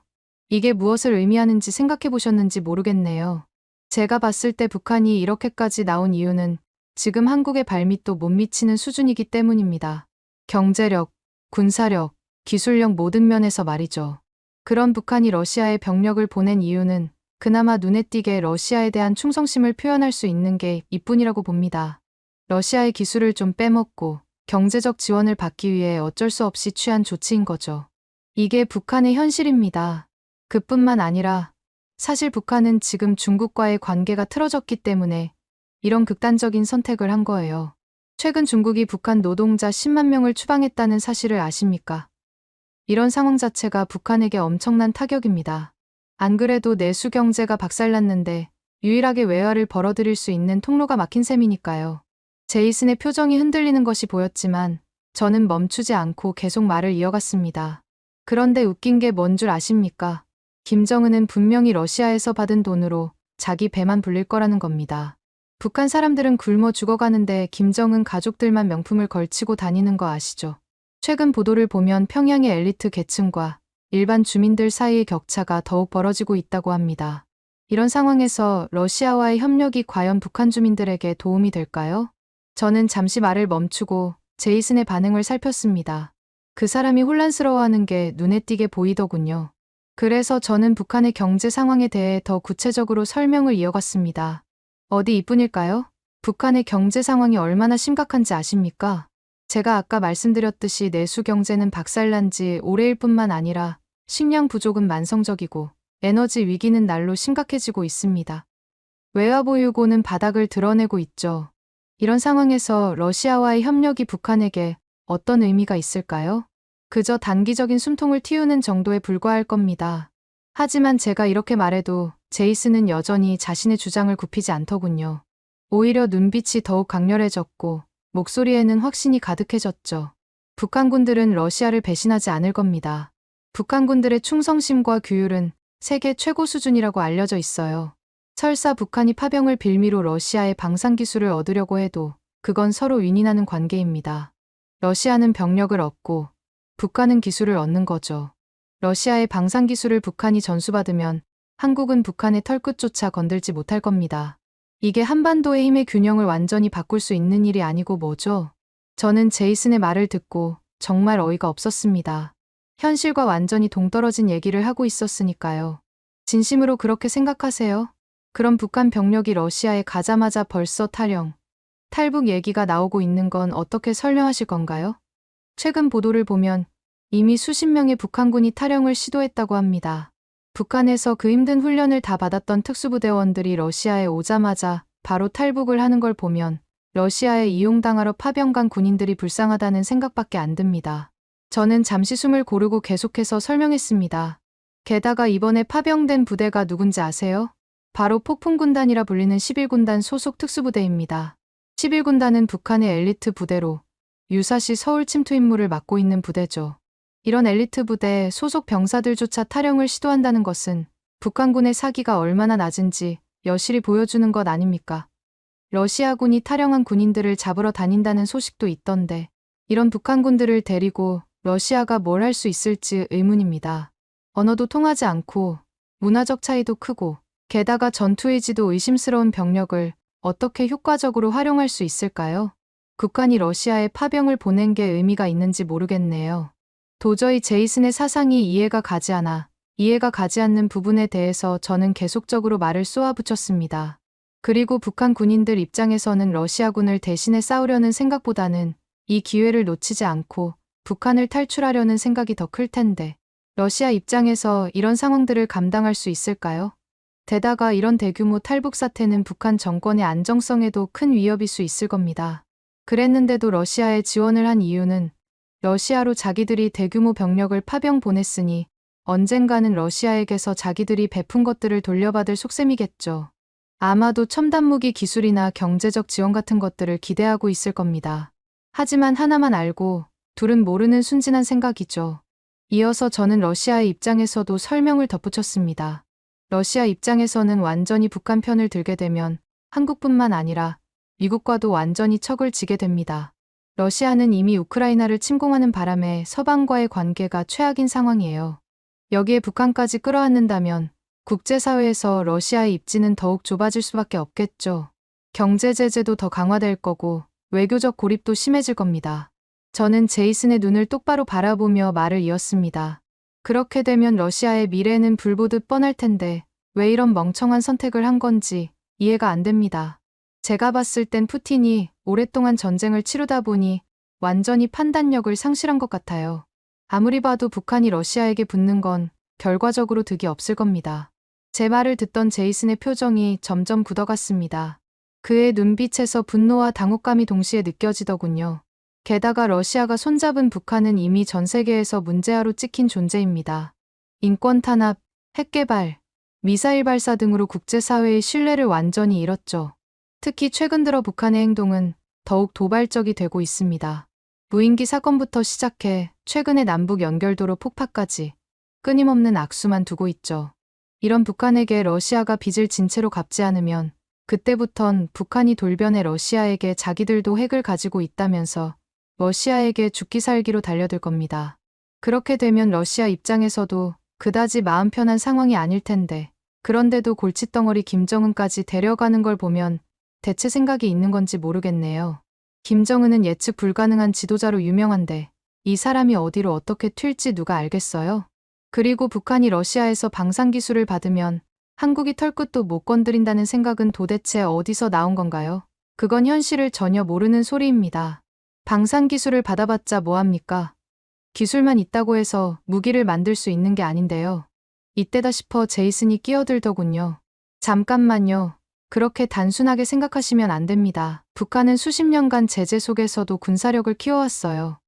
이게 무엇을 의미하는지 생각해 보셨는지 모르겠네요. 제가 봤을 때 북한이 이렇게까지 나온 이유는 지금 한국의 발밑도 못 미치는 수준이기 때문입니다. 경제력, 군사력, 기술력 모든 면에서 말이죠. 그런 북한이 러시아에 병력을 보낸 이유는 그나마 눈에 띄게 러시아에 대한 충성심을 표현할 수 있는 게 이뿐이라고 봅니다. 러시아의 기술을 좀 빼먹고 경제적 지원을 받기 위해 어쩔 수 없이 취한 조치인 거죠. 이게 북한의 현실입니다. 그뿐만 아니라 사실 북한은 지금 중국과의 관계가 틀어졌기 때문에 이런 극단적인 선택을 한 거예요. 최근 중국이 북한 노동자 10만 명을 추방했다는 사실을 아십니까? 이런 상황 자체가 북한에게 엄청난 타격입니다. 안 그래도 내수 경제가 박살났는데 유일하게 외화를 벌어들일 수 있는 통로가 막힌 셈이니까요. 제이슨의 표정이 흔들리는 것이 보였지만 저는 멈추지 않고 계속 말을 이어갔습니다. 그런데 웃긴 게 뭔 줄 아십니까? 김정은은 분명히 러시아에서 받은 돈으로 자기 배만 불릴 거라는 겁니다. 북한 사람들은 굶어 죽어가는데 김정은 가족들만 명품을 걸치고 다니는 거 아시죠? 최근 보도를 보면 평양의 엘리트 계층과 일반 주민들 사이의 격차가 더욱 벌어지고 있다고 합니다. 이런 상황에서 러시아와의 협력이 과연 북한 주민들에게 도움이 될까요? 저는 잠시 말을 멈추고 제이슨의 반응을 살폈습니다. 그 사람이 혼란스러워하는 게 눈에 띄게 보이더군요. 그래서 저는 북한의 경제 상황에 대해 더 구체적으로 설명을 이어갔습니다. 어디 이뿐일까요? 북한의 경제 상황이 얼마나 심각한지 아십니까? 제가 아까 말씀드렸듯이 내수 경제는 박살난 지 오래일 뿐만 아니라 식량 부족은 만성적이고 에너지 위기는 날로 심각해지고 있습니다. 외화 보유고는 바닥을 드러내고 있죠. 이런 상황에서 러시아와의 협력이 북한에게 어떤 의미가 있을까요? 그저 단기적인 숨통을 틔우는 정도에 불과할 겁니다. 하지만 제가 이렇게 말해도 제이슨은 여전히 자신의 주장을 굽히지 않더군요. 오히려 눈빛이 더욱 강렬해졌고 목소리에는 확신이 가득해졌죠. 북한군들은 러시아를 배신하지 않을 겁니다. 북한군들의 충성심과 규율은 세계 최고 수준이라고 알려져 있어요. 설사 북한이 파병을 빌미로 러시아의 방산기술을 얻으려고 해도 그건 서로 윈윈하는 관계입니다. 러시아는 병력을 얻고 북한은 기술을 얻는 거죠. 러시아의 방산기술을 북한이 전수받으면 한국은 북한의 털끝조차 건들지 못할 겁니다. 이게 한반도의 힘의 균형을 완전히 바꿀 수 있는 일이 아니고 뭐죠? 저는 제이슨의 말을 듣고 정말 어이가 없었습니다. 현실과 완전히 동떨어진 얘기를 하고 있었으니까요. 진심으로 그렇게 생각하세요? 그럼 북한 병력이 러시아에 가자마자 벌써 탈북 얘기가 나오고 있는 건 어떻게 설명하실 건가요? 최근 보도를 보면 이미 수십 명의 북한군이 탈영을 시도했다고 합니다. 북한에서 그 힘든 훈련을 다 받았던 특수부대원들이 러시아에 오자마자 바로 탈북을 하는 걸 보면 러시아에 이용당하러 파병 간 군인들이 불쌍하다는 생각밖에 안 듭니다. 저는 잠시 숨을 고르고 계속해서 설명했습니다. 게다가 이번에 파병된 부대가 누군지 아세요? 바로 폭풍군단이라 불리는 11군단 소속 특수부대입니다. 11군단은 북한의 엘리트 부대로 유사시 서울 침투 임무를 맡고 있는 부대죠. 이런 엘리트 부대 소속 병사들조차 탈영을 시도한다는 것은 북한군의 사기가 얼마나 낮은지 여실히 보여주는 것 아닙니까? 러시아군이 탈영한 군인들을 잡으러 다닌다는 소식도 있던데 이런 북한군들을 데리고 러시아가 뭘 할 수 있을지 의문입니다. 언어도 통하지 않고 문화적 차이도 크고 게다가 전투 의지도 의심스러운 병력을 어떻게 효과적으로 활용할 수 있을까요? 북한이 러시아에 파병을 보낸 게 의미가 있는지 모르겠네요. 도저히 제이슨의 사상이 이해가 가지 않는 부분에 대해서 저는 계속적으로 말을 쏘아붙였습니다. 그리고 북한 군인들 입장에서는 러시아군을 대신해 싸우려는 생각보다는 이 기회를 놓치지 않고 북한을 탈출하려는 생각이 더 클 텐데 러시아 입장에서 이런 상황들을 감당할 수 있을까요? 게다가 이런 대규모 탈북 사태는 북한 정권의 안정성에도 큰 위협일 수 있을 겁니다. 그랬는데도 러시아에 지원을 한 이유는 러시아로 자기들이 대규모 병력을 파병 보냈으니 언젠가는 러시아에게서 자기들이 베푼 것들을 돌려받을 속셈이겠죠. 아마도 첨단 무기 기술이나 경제적 지원 같은 것들을 기대하고 있을 겁니다. 하지만 하나만 알고 둘은 모르는 순진한 생각이죠. 이어서 저는 러시아의 입장에서도 설명을 덧붙였습니다. 러시아 입장에서는 완전히 북한 편을 들게 되면 한국뿐만 아니라 미국과도 완전히 척을 지게 됩니다. 러시아는 이미 우크라이나를 침공하는 바람에 서방과의 관계가 최악인 상황이에요. 여기에 북한까지 끌어안는다면 국제사회에서 러시아의 입지는 더욱 좁아질 수밖에 없겠죠. 경제 제재도 더 강화될 거고 외교적 고립도 심해질 겁니다. 저는 제이슨의 눈을 똑바로 바라보며 말을 이었습니다. 그렇게 되면 러시아의 미래는 불보듯 뻔할 텐데 왜 이런 멍청한 선택을 한 건지 이해가 안 됩니다. 제가 봤을 땐 푸틴이 오랫동안 전쟁을 치르다 보니 완전히 판단력을 상실한 것 같아요. 아무리 봐도 북한이 러시아에게 붙는 건 결과적으로 득이 없을 겁니다. 제 말을 듣던 제이슨의 표정이 점점 굳어갔습니다. 그의 눈빛에서 분노와 당혹감이 동시에 느껴지더군요. 게다가 러시아가 손잡은 북한은 이미 전 세계에서 문제아로 찍힌 존재입니다. 인권 탄압, 핵 개발, 미사일 발사 등으로 국제사회의 신뢰를 완전히 잃었죠. 특히 최근 들어 북한의 행동은 더욱 도발적이 되고 있습니다. 무인기 사건부터 시작해 최근의 남북 연결도로 폭파까지 끊임없는 악수만 두고 있죠. 이런 북한에게 러시아가 빚을 진 채로 갚지 않으면 그때부턴 북한이 돌변해 러시아에게 자기들도 핵을 가지고 있다면서 러시아에게 죽기 살기로 달려들 겁니다. 그렇게 되면 러시아 입장에서도 그다지 마음 편한 상황이 아닐 텐데 그런데도 골칫덩어리 김정은까지 데려가는 걸 보면 대체 생각이 있는 건지 모르겠네요. 김정은은 예측 불가능한 지도자로 유명한데 이 사람이 어디로 어떻게 튈지 누가 알겠어요? 그리고 북한이 러시아에서 방산기술을 받으면 한국이 털끝도 못 건드린다는 생각은 도대체 어디서 나온 건가요? 그건 현실을 전혀 모르는 소리입니다. 방산기술을 받아봤자 뭐합니까? 기술만 있다고 해서 무기를 만들 수 있는 게 아닌데요. 이때다 싶어 제이슨이 끼어들더군요. 잠깐만요. 그렇게 단순하게 생각하시면 안 됩니다. 북한은 수십 년간 제재 속에서도 군사력을 키워왔어요.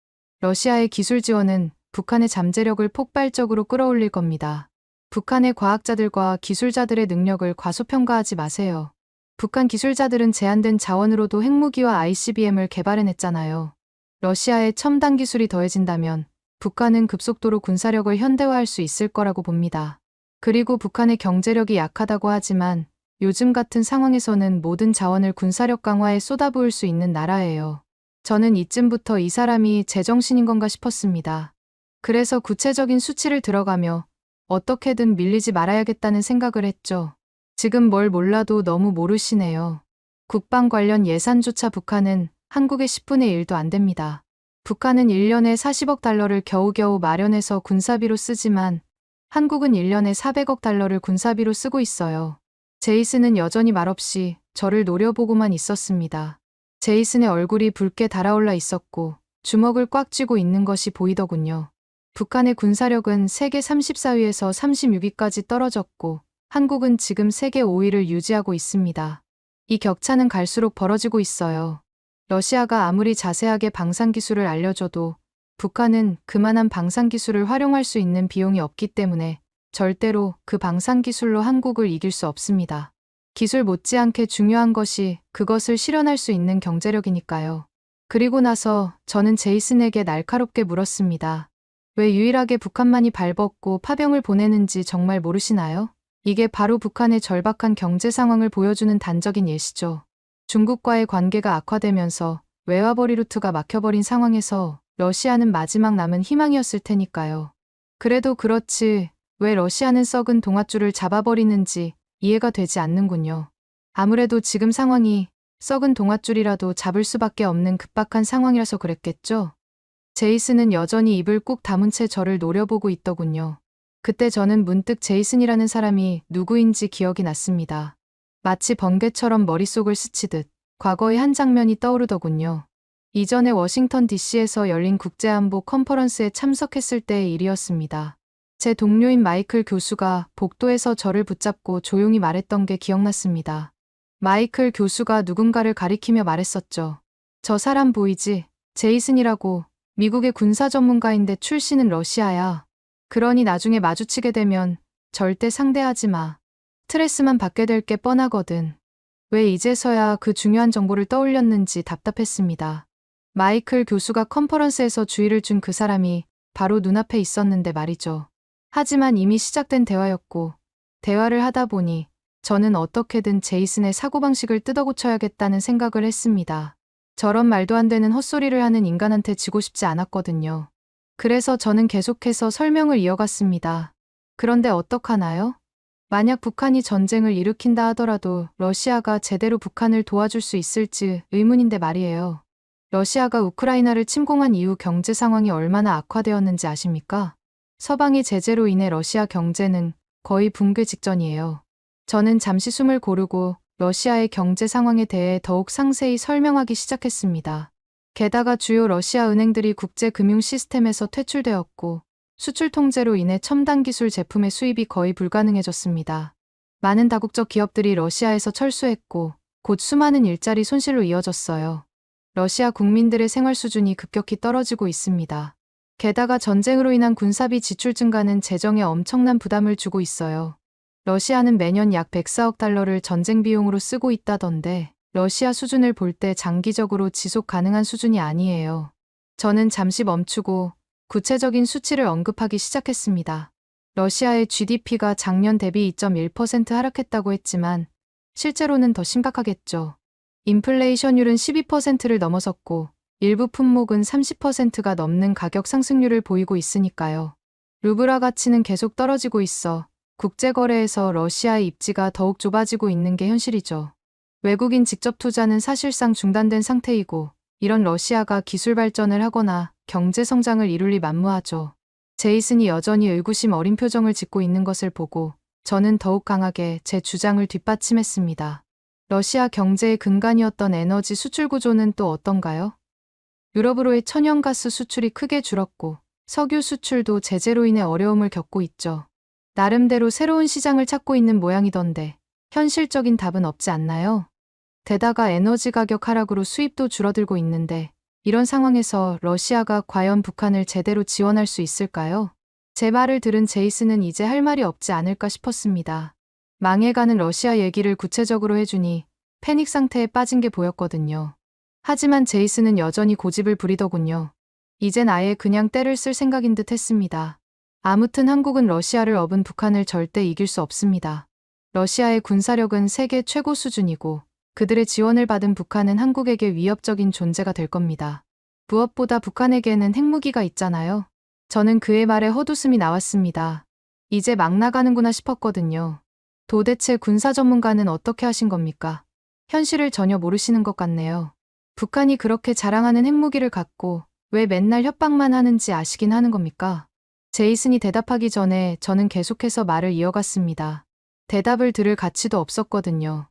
러시아의 기술 지원은 북한의 잠재력을 폭발적으로 끌어올릴 겁니다. 북한의 과학자들과 기술자들의 능력을 과소평가하지 마세요. 북한 기술자들은 제한된 자원으로도 핵무기와 ICBM을 개발해냈잖아요. 러시아의 첨단 기술이 더해진다면 북한은 급속도로 군사력을 현대화할 수 있을 거라고 봅니다. 그리고 북한의 경제력이 약하다고 하지만 요즘 같은 상황에서는 모든 자원을 군사력 강화에 쏟아부을 수 있는 나라예요. 저는 이쯤부터 이 사람이 제정신인 건가 싶었습니다. 그래서 구체적인 수치를 들어가며 어떻게든 밀리지 말아야겠다는 생각을 했죠. 지금 뭘 몰라도 너무 모르시네요. 국방 관련 예산조차 북한은 한국의 10분의 1도 안 됩니다. 북한은 1년에 40억 달러를 겨우겨우 마련해서 군사비로 쓰지만 한국은 1년에 400억 달러를 군사비로 쓰고 있어요. 제이슨은 여전히 말없이 저를 노려보고만 있었습니다. 제이슨의 얼굴이 붉게 달아올라 있었고 주먹을 꽉 쥐고 있는 것이 보이더군요. 북한의 군사력은 세계 34위에서 36위까지 떨어졌고 한국은 지금 세계 5위를 유지하고 있습니다. 이 격차는 갈수록 벌어지고 있어요. 러시아가 아무리 자세하게 방산기술을 알려줘도 북한은 그만한 방산기술을 활용할 수 있는 비용이 없기 때문에 절대로 그 방산기술로 한국을 이길 수 없습니다. 기술 못지않게 중요한 것이 그것을 실현할 수 있는 경제력이니까요. 그리고 나서 저는 제이슨에게 날카롭게 물었습니다. 왜 유일하게 북한만이 발벗고 파병을 보내는지 정말 모르시나요? 이게 바로 북한의 절박한 경제 상황을 보여주는 단적인 예시죠. 중국과의 관계가 악화되면서 외화벌이 루트가 막혀버린 상황에서 러시아는 마지막 남은 희망이었을 테니까요. 그래도 그렇지 왜 러시아는 썩은 동아줄을 잡아버리는지 이해가 되지 않는군요. 아무래도 지금 상황이 썩은 동아줄이라도 잡을 수밖에 없는 급박한 상황이라서 그랬겠죠? 제이슨은 여전히 입을 꾹 다문 채 저를 노려보고 있더군요. 그때 저는 문득 제이슨이라는 사람이 누구인지 기억이 났습니다. 마치 번개처럼 머릿속을 스치듯 과거의 한 장면이 떠오르더군요. 이전에 워싱턴 DC에서 열린 국제안보 컨퍼런스에 참석했을 때의 일이었습니다. 제 동료인 마이클 교수가 복도에서 저를 붙잡고 조용히 말했던 게 기억났습니다. 마이클 교수가 누군가를 가리키며 말했었죠. 저 사람 보이지? 제이슨이라고. 미국의 군사 전문가인데 출신은 러시아야. 그러니 나중에 마주치게 되면 절대 상대하지 마. 스트레스만 받게 될 게 뻔하거든. 왜 이제서야 그 중요한 정보를 떠올렸는지 답답했습니다. 마이클 교수가 컨퍼런스에서 주의를 준 그 사람이 바로 눈앞에 있었는데 말이죠. 하지만 이미 시작된 대화였고 대화를 하다 보니 저는 어떻게든 제이슨의 사고방식을 뜯어고쳐야겠다는 생각을 했습니다. 저런 말도 안 되는 헛소리를 하는 인간한테 지고 싶지 않았거든요. 그래서 저는 계속해서 설명을 이어갔습니다. 그런데 어떡하나요? 만약 북한이 전쟁을 일으킨다 하더라도 러시아가 제대로 북한을 도와줄 수 있을지 의문인데 말이에요. 러시아가 우크라이나를 침공한 이후 경제 상황이 얼마나 악화되었는지 아십니까? 서방의 제재로 인해 러시아 경제는 거의 붕괴 직전이에요. 저는 잠시 숨을 고르고 러시아의 경제 상황에 대해 더욱 상세히 설명하기 시작했습니다. 게다가 주요 러시아 은행들이 국제 금융 시스템에서 퇴출되었고 수출 통제로 인해 첨단 기술 제품의 수입이 거의 불가능해졌습니다. 많은 다국적 기업들이 러시아에서 철수했고 곧 수많은 일자리 손실로 이어졌어요. 러시아 국민들의 생활 수준이 급격히 떨어지고 있습니다. 게다가 전쟁으로 인한 군사비 지출 증가는 재정에 엄청난 부담을 주고 있어요. 러시아는 매년 약 104억 달러를 전쟁 비용으로 쓰고 있다던데 러시아 수준을 볼 때 장기적으로 지속 가능한 수준이 아니에요. 저는 잠시 멈추고 구체적인 수치를 언급하기 시작했습니다. 러시아의 GDP가 작년 대비 2.1% 하락했다고 했지만 실제로는 더 심각하겠죠. 인플레이션율은 12%를 넘어섰고 일부 품목은 30%가 넘는 가격 상승률을 보이고 있으니까요. 루블화 가치는 계속 떨어지고 있어 국제거래에서 러시아의 입지가 더욱 좁아지고 있는 게 현실이죠. 외국인 직접 투자는 사실상 중단된 상태이고 이런 러시아가 기술 발전을 하거나 경제 성장을 이룰 리 만무하죠. 제이슨이 여전히 의구심 어린 표정을 짓고 있는 것을 보고 저는 더욱 강하게 제 주장을 뒷받침했습니다. 러시아 경제의 근간이었던 에너지 수출 구조는 또 어떤가요? 유럽으로의 천연가스 수출이 크게 줄었고 석유 수출도 제재로 인해 어려움을 겪고 있죠. 나름대로 새로운 시장을 찾고 있는 모양이던데 현실적인 답은 없지 않나요? 게다가 에너지 가격 하락으로 수입도 줄어들고 있는데 이런 상황에서 러시아가 과연 북한을 제대로 지원할 수 있을까요? 제 말을 들은 제이슨은 이제 할 말이 없지 않을까 싶었습니다. 망해가는 러시아 얘기를 구체적으로 해주니 패닉 상태에 빠진 게 보였거든요. 하지만 제이슨은 여전히 고집을 부리더군요. 이젠 아예 그냥 때를 쓸 생각인 듯 했습니다. 아무튼 한국은 러시아를 업은 북한을 절대 이길 수 없습니다. 러시아의 군사력은 세계 최고 수준이고 그들의 지원을 받은 북한은 한국에게 위협적인 존재가 될 겁니다. 무엇보다 북한에게는 핵무기가 있잖아요. 저는 그의 말에 헛웃음이 나왔습니다. 이제 막 나가는구나 싶었거든요. 도대체 군사 전문가는 어떻게 하신 겁니까? 현실을 전혀 모르시는 것 같네요. 북한이 그렇게 자랑하는 핵무기를 갖고 왜 맨날 협박만 하는지 아시긴 하는 겁니까? 제이슨이 대답하기 전에 저는 계속해서 말을 이어갔습니다. 대답을 들을 가치도 없었거든요.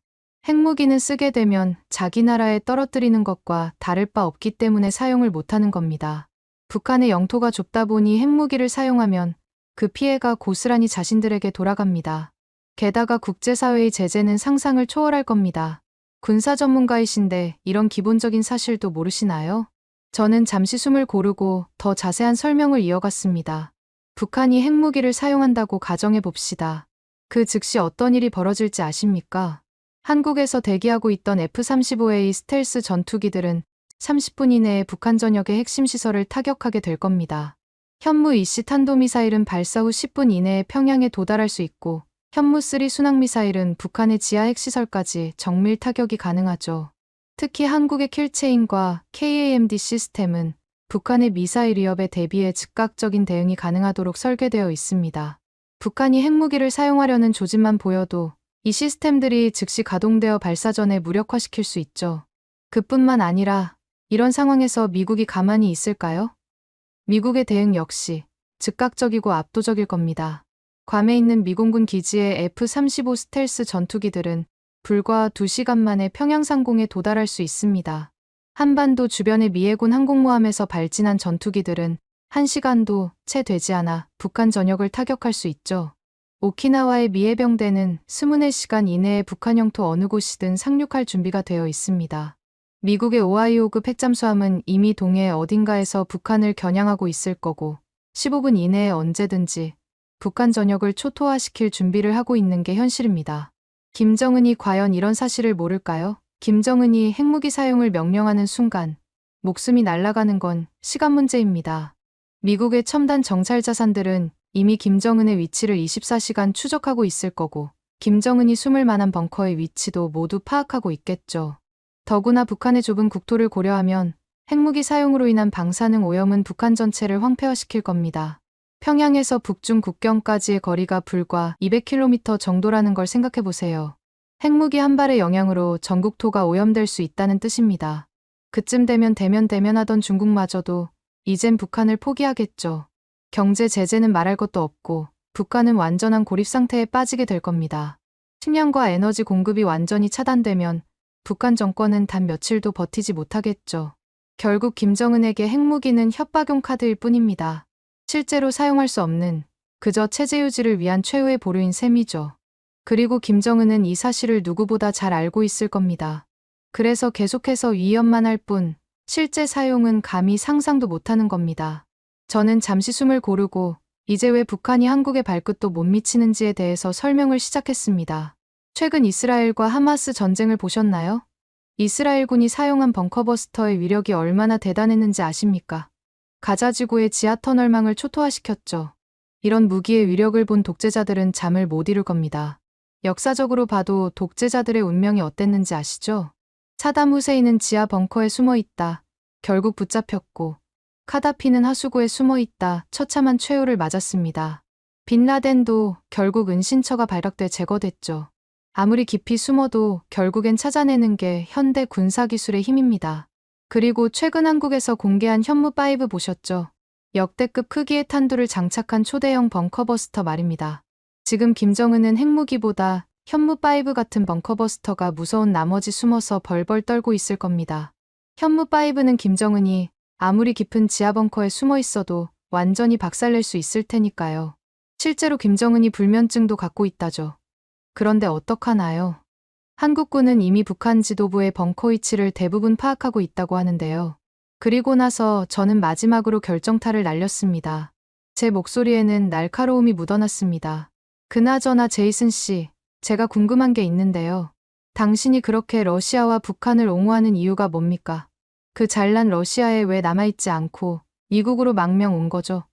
핵무기는 쓰게 되면 자기 나라에 떨어뜨리는 것과 다를 바 없기 때문에 사용을 못하는 겁니다. 북한의 영토가 좁다 보니 핵무기를 사용하면 그 피해가 고스란히 자신들에게 돌아갑니다. 게다가 국제사회의 제재는 상상을 초월할 겁니다. 군사 전문가이신데 이런 기본적인 사실도 모르시나요? 저는 잠시 숨을 고르고 더 자세한 설명을 이어갔습니다. 북한이 핵무기를 사용한다고 가정해 봅시다. 그 즉시 어떤 일이 벌어질지 아십니까? 한국에서 대기하고 있던 F-35A 스텔스 전투기들은 30분 이내에 북한 전역의 핵심 시설을 타격하게 될 겁니다. 현무-2C 탄도미사일은 발사 후 10분 이내에 평양에 도달할 수 있고 현무-3 순항미사일은 북한의 지하 핵시설까지 정밀 타격이 가능하죠. 특히 한국의 킬체인과 KAMD 시스템은 북한의 미사일 위협에 대비해 즉각적인 대응이 가능하도록 설계되어 있습니다. 북한이 핵무기를 사용하려는 조짐만 보여도 이 시스템들이 즉시 가동되어 발사 전에 무력화시킬 수 있죠. 그뿐만 아니라 이런 상황에서 미국이 가만히 있을까요? 미국의 대응 역시 즉각적이고 압도적일 겁니다. 괌에 있는 미공군 기지의 F-35 스텔스 전투기들은 불과 2시간 만에 평양 상공에 도달할 수 있습니다. 한반도 주변의 미해군 항공모함에서 발진한 전투기들은 1시간도 채 되지 않아 북한 전역을 타격할 수 있죠. 오키나와의 미해병대는 24시간 이내에 북한 영토 어느 곳이든 상륙할 준비가 되어 있습니다. 미국의 오하이오급 핵잠수함은 이미 동해 어딘가에서 북한을 겨냥하고 있을 거고 15분 이내에 언제든지 북한 전역을 초토화시킬 준비를 하고 있는 게 현실입니다. 김정은이 과연 이런 사실을 모를까요? 김정은이 핵무기 사용을 명령하는 순간 목숨이 날아가는 건 시간 문제입니다. 미국의 첨단 정찰 자산들은 이미 김정은의 위치를 24시간 추적하고 있을 거고 김정은이 숨을 만한 벙커의 위치도 모두 파악하고 있겠죠. 더구나 북한의 좁은 국토를 고려하면 핵무기 사용으로 인한 방사능 오염은 북한 전체를 황폐화시킬 겁니다. 평양에서 북중 국경까지의 거리가 불과 200km 정도라는 걸 생각해 보세요. 핵무기 한 발의 영향으로 전국토가 오염될 수 있다는 뜻입니다. 그쯤 되면 대면하던 중국마저도 이젠 북한을 포기하겠죠. 경제 제재는 말할 것도 없고 북한은 완전한 고립 상태에 빠지게 될 겁니다. 식량과 에너지 공급이 완전히 차단되면 북한 정권은 단 며칠도 버티지 못하겠죠. 결국 김정은에게 핵무기는 협박용 카드일 뿐입니다. 실제로 사용할 수 없는 그저 체제 유지를 위한 최후의 보루인 셈이죠. 그리고 김정은은 이 사실을 누구보다 잘 알고 있을 겁니다. 그래서 계속해서 위협만 할 뿐 실제 사용은 감히 상상도 못하는 겁니다. 저는 잠시 숨을 고르고 이제 왜 북한이 한국에 발끝도 못 미치는지에 대해서 설명을 시작했습니다. 최근 이스라엘과 하마스 전쟁을 보셨나요? 이스라엘군이 사용한 벙커버스터의 위력이 얼마나 대단했는지 아십니까? 가자지구의 지하터널망을 초토화시켰죠. 이런 무기의 위력을 본 독재자들은 잠을 못 이룰 겁니다. 역사적으로 봐도 독재자들의 운명이 어땠는지 아시죠? 사담 후세인은 지하 벙커에 숨어 있다. 결국 붙잡혔고, 카다피는 하수구에 숨어 있다. 처참한 최후를 맞았습니다. 빈라덴도 결국 은신처가 발각돼 제거됐죠. 아무리 깊이 숨어도 결국엔 찾아내는 게 현대 군사기술의 힘입니다. 그리고 최근 한국에서 공개한 현무5 보셨죠? 역대급 크기의 탄두를 장착한 초대형 벙커버스터 말입니다. 지금 김정은은 핵무기보다 현무5 같은 벙커버스터가 무서운 나머지 숨어서 벌벌 떨고 있을 겁니다. 현무5는 김정은이 아무리 깊은 지하벙커에 숨어 있어도 완전히 박살낼 수 있을 테니까요. 실제로 김정은이 불면증도 갖고 있다죠. 그런데 어떡하나요? 한국군은 이미 북한 지도부의 벙커 위치를 대부분 파악하고 있다고 하는데요. 그리고 나서 저는 마지막으로 결정타를 날렸습니다. 제 목소리에는 날카로움이 묻어났습니다. 그나저나 제이슨 씨, 제가 궁금한 게 있는데요. 당신이 그렇게 러시아와 북한을 옹호하는 이유가 뭡니까? 그 잘난 러시아에 왜 남아있지 않고 미국으로 망명 온 거죠?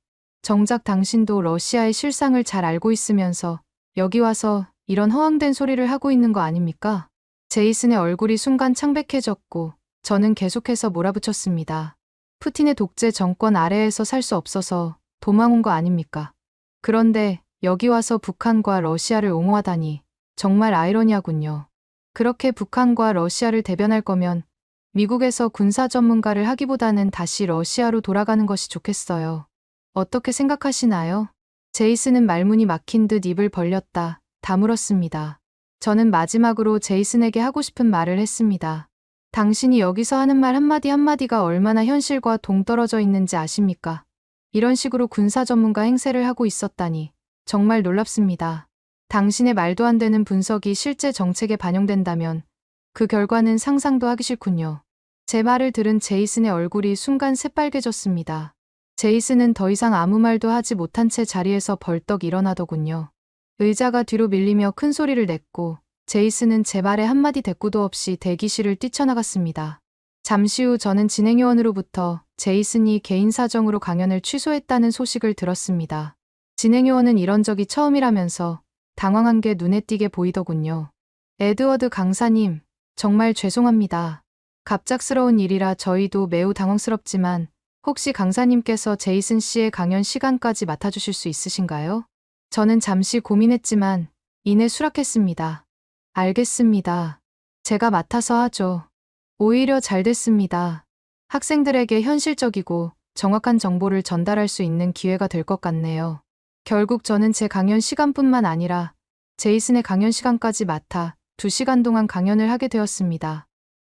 정작 당신도 러시아의 실상을 잘 알고 있으면서 여기 와서 이런 허황된 소리를 하고 있는 거 아닙니까? 제이슨의 얼굴이 순간 창백해졌고 저는 계속해서 몰아붙였습니다. 푸틴의 독재 정권 아래에서 살 수 없어서 도망온 거 아닙니까? 그런데 여기 와서 북한과 러시아를 옹호하다니 정말 아이러니하군요. 그렇게 북한과 러시아를 대변할 거면 미국에서 군사 전문가를 하기보다는 다시 러시아로 돌아가는 것이 좋겠어요. 어떻게 생각하시나요? 제이슨은 말문이 막힌 듯 입을 벌렸다 다물었습니다. 저는 마지막으로 제이슨에게 하고 싶은 말을 했습니다. 당신이 여기서 하는 말 한마디 한마디가 얼마나 현실과 동떨어져 있는지 아십니까? 이런 식으로 군사 전문가 행세를 하고 있었다니 정말 놀랍습니다. 당신의 말도 안 되는 분석이 실제 정책에 반영된다면 그 결과는 상상도 하기 싫군요. 제 말을 들은 제이슨의 얼굴이 순간 새빨개졌습니다. 제이슨은 더 이상 아무 말도 하지 못한 채 자리에서 벌떡 일어나더군요. 의자가 뒤로 밀리며 큰 소리를 냈고 제이슨은 제 말에 한마디 대꾸도 없이 대기실을 뛰쳐나갔습니다. 잠시 후 저는 진행요원으로부터 제이슨이 개인 사정으로 강연을 취소했다는 소식을 들었습니다. 진행요원은 이런 적이 처음이라면서 당황한 게 눈에 띄게 보이더군요. 에드워드 강사님, 정말 죄송합니다. 갑작스러운 일이라 저희도 매우 당황스럽지만 혹시 강사님께서 제이슨 씨의 강연 시간까지 맡아주실 수 있으신가요? 저는 잠시 고민했지만 이내 수락했습니다. 알겠습니다. 제가 맡아서 하죠. 오히려 잘 됐습니다. 학생들에게 현실적이고 정확한 정보를 전달할 수 있는 기회가 될 것 같네요. 결국 저는 제 강연 시간뿐만 아니라 제이슨의 강연 시간까지 맡아 2시간 동안 강연을 하게 되었습니다.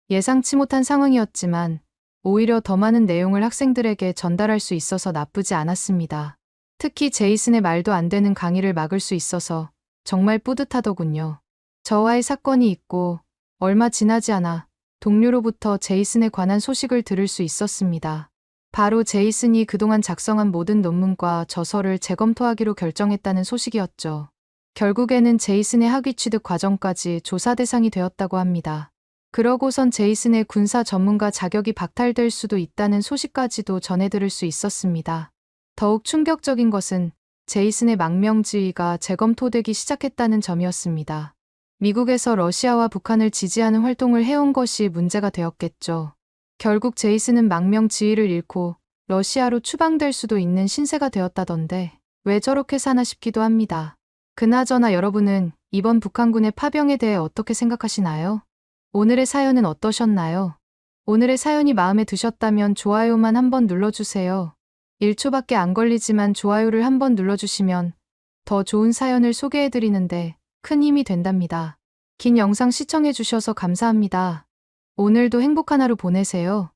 예상치 못한 상황이었지만 오히려 더 많은 내용을 학생들에게 전달할 수 있어서 나쁘지 않았습니다. 특히 제이슨의 말도 안 되는 강의를 막을 수 있어서 정말 뿌듯하더군요. 저와의 사건이 있고 얼마 지나지 않아 동료로부터 제이슨에 관한 소식을 들을 수 있었습니다. 바로 제이슨이 그동안 작성한 모든 논문과 저서를 재검토하기로 결정했다는 소식이었죠. 결국에는 제이슨의 학위 취득 과정까지 조사 대상이 되었다고 합니다. 그러고선 제이슨의 군사 전문가 자격이 박탈될 수도 있다는 소식까지도 전해 들을 수 있었습니다. 더욱 충격적인 것은 제이슨의 망명지휘가 재검토되기 시작했다는 점이었습니다. 미국에서 러시아와 북한을 지지하는 활동을 해온 것이 문제가 되었겠죠. 결국 제이슨은 망명지휘를 잃고 러시아로 추방될 수도 있는 신세가 되었다던데 왜 저렇게 사나 싶기도 합니다. 그나저나 여러분은 이번 북한군의 파병에 대해 어떻게 생각하시나요? 오늘의 사연은 어떠셨나요? 오늘의 사연이 마음에 드셨다면 좋아요만 한번 눌러주세요. 1초밖에 안 걸리지만 좋아요를 한번 눌러주시면 더 좋은 사연을 소개해드리는데 큰 힘이 된답니다. 긴 영상 시청해주셔서 감사합니다. 오늘도 행복한 하루 보내세요.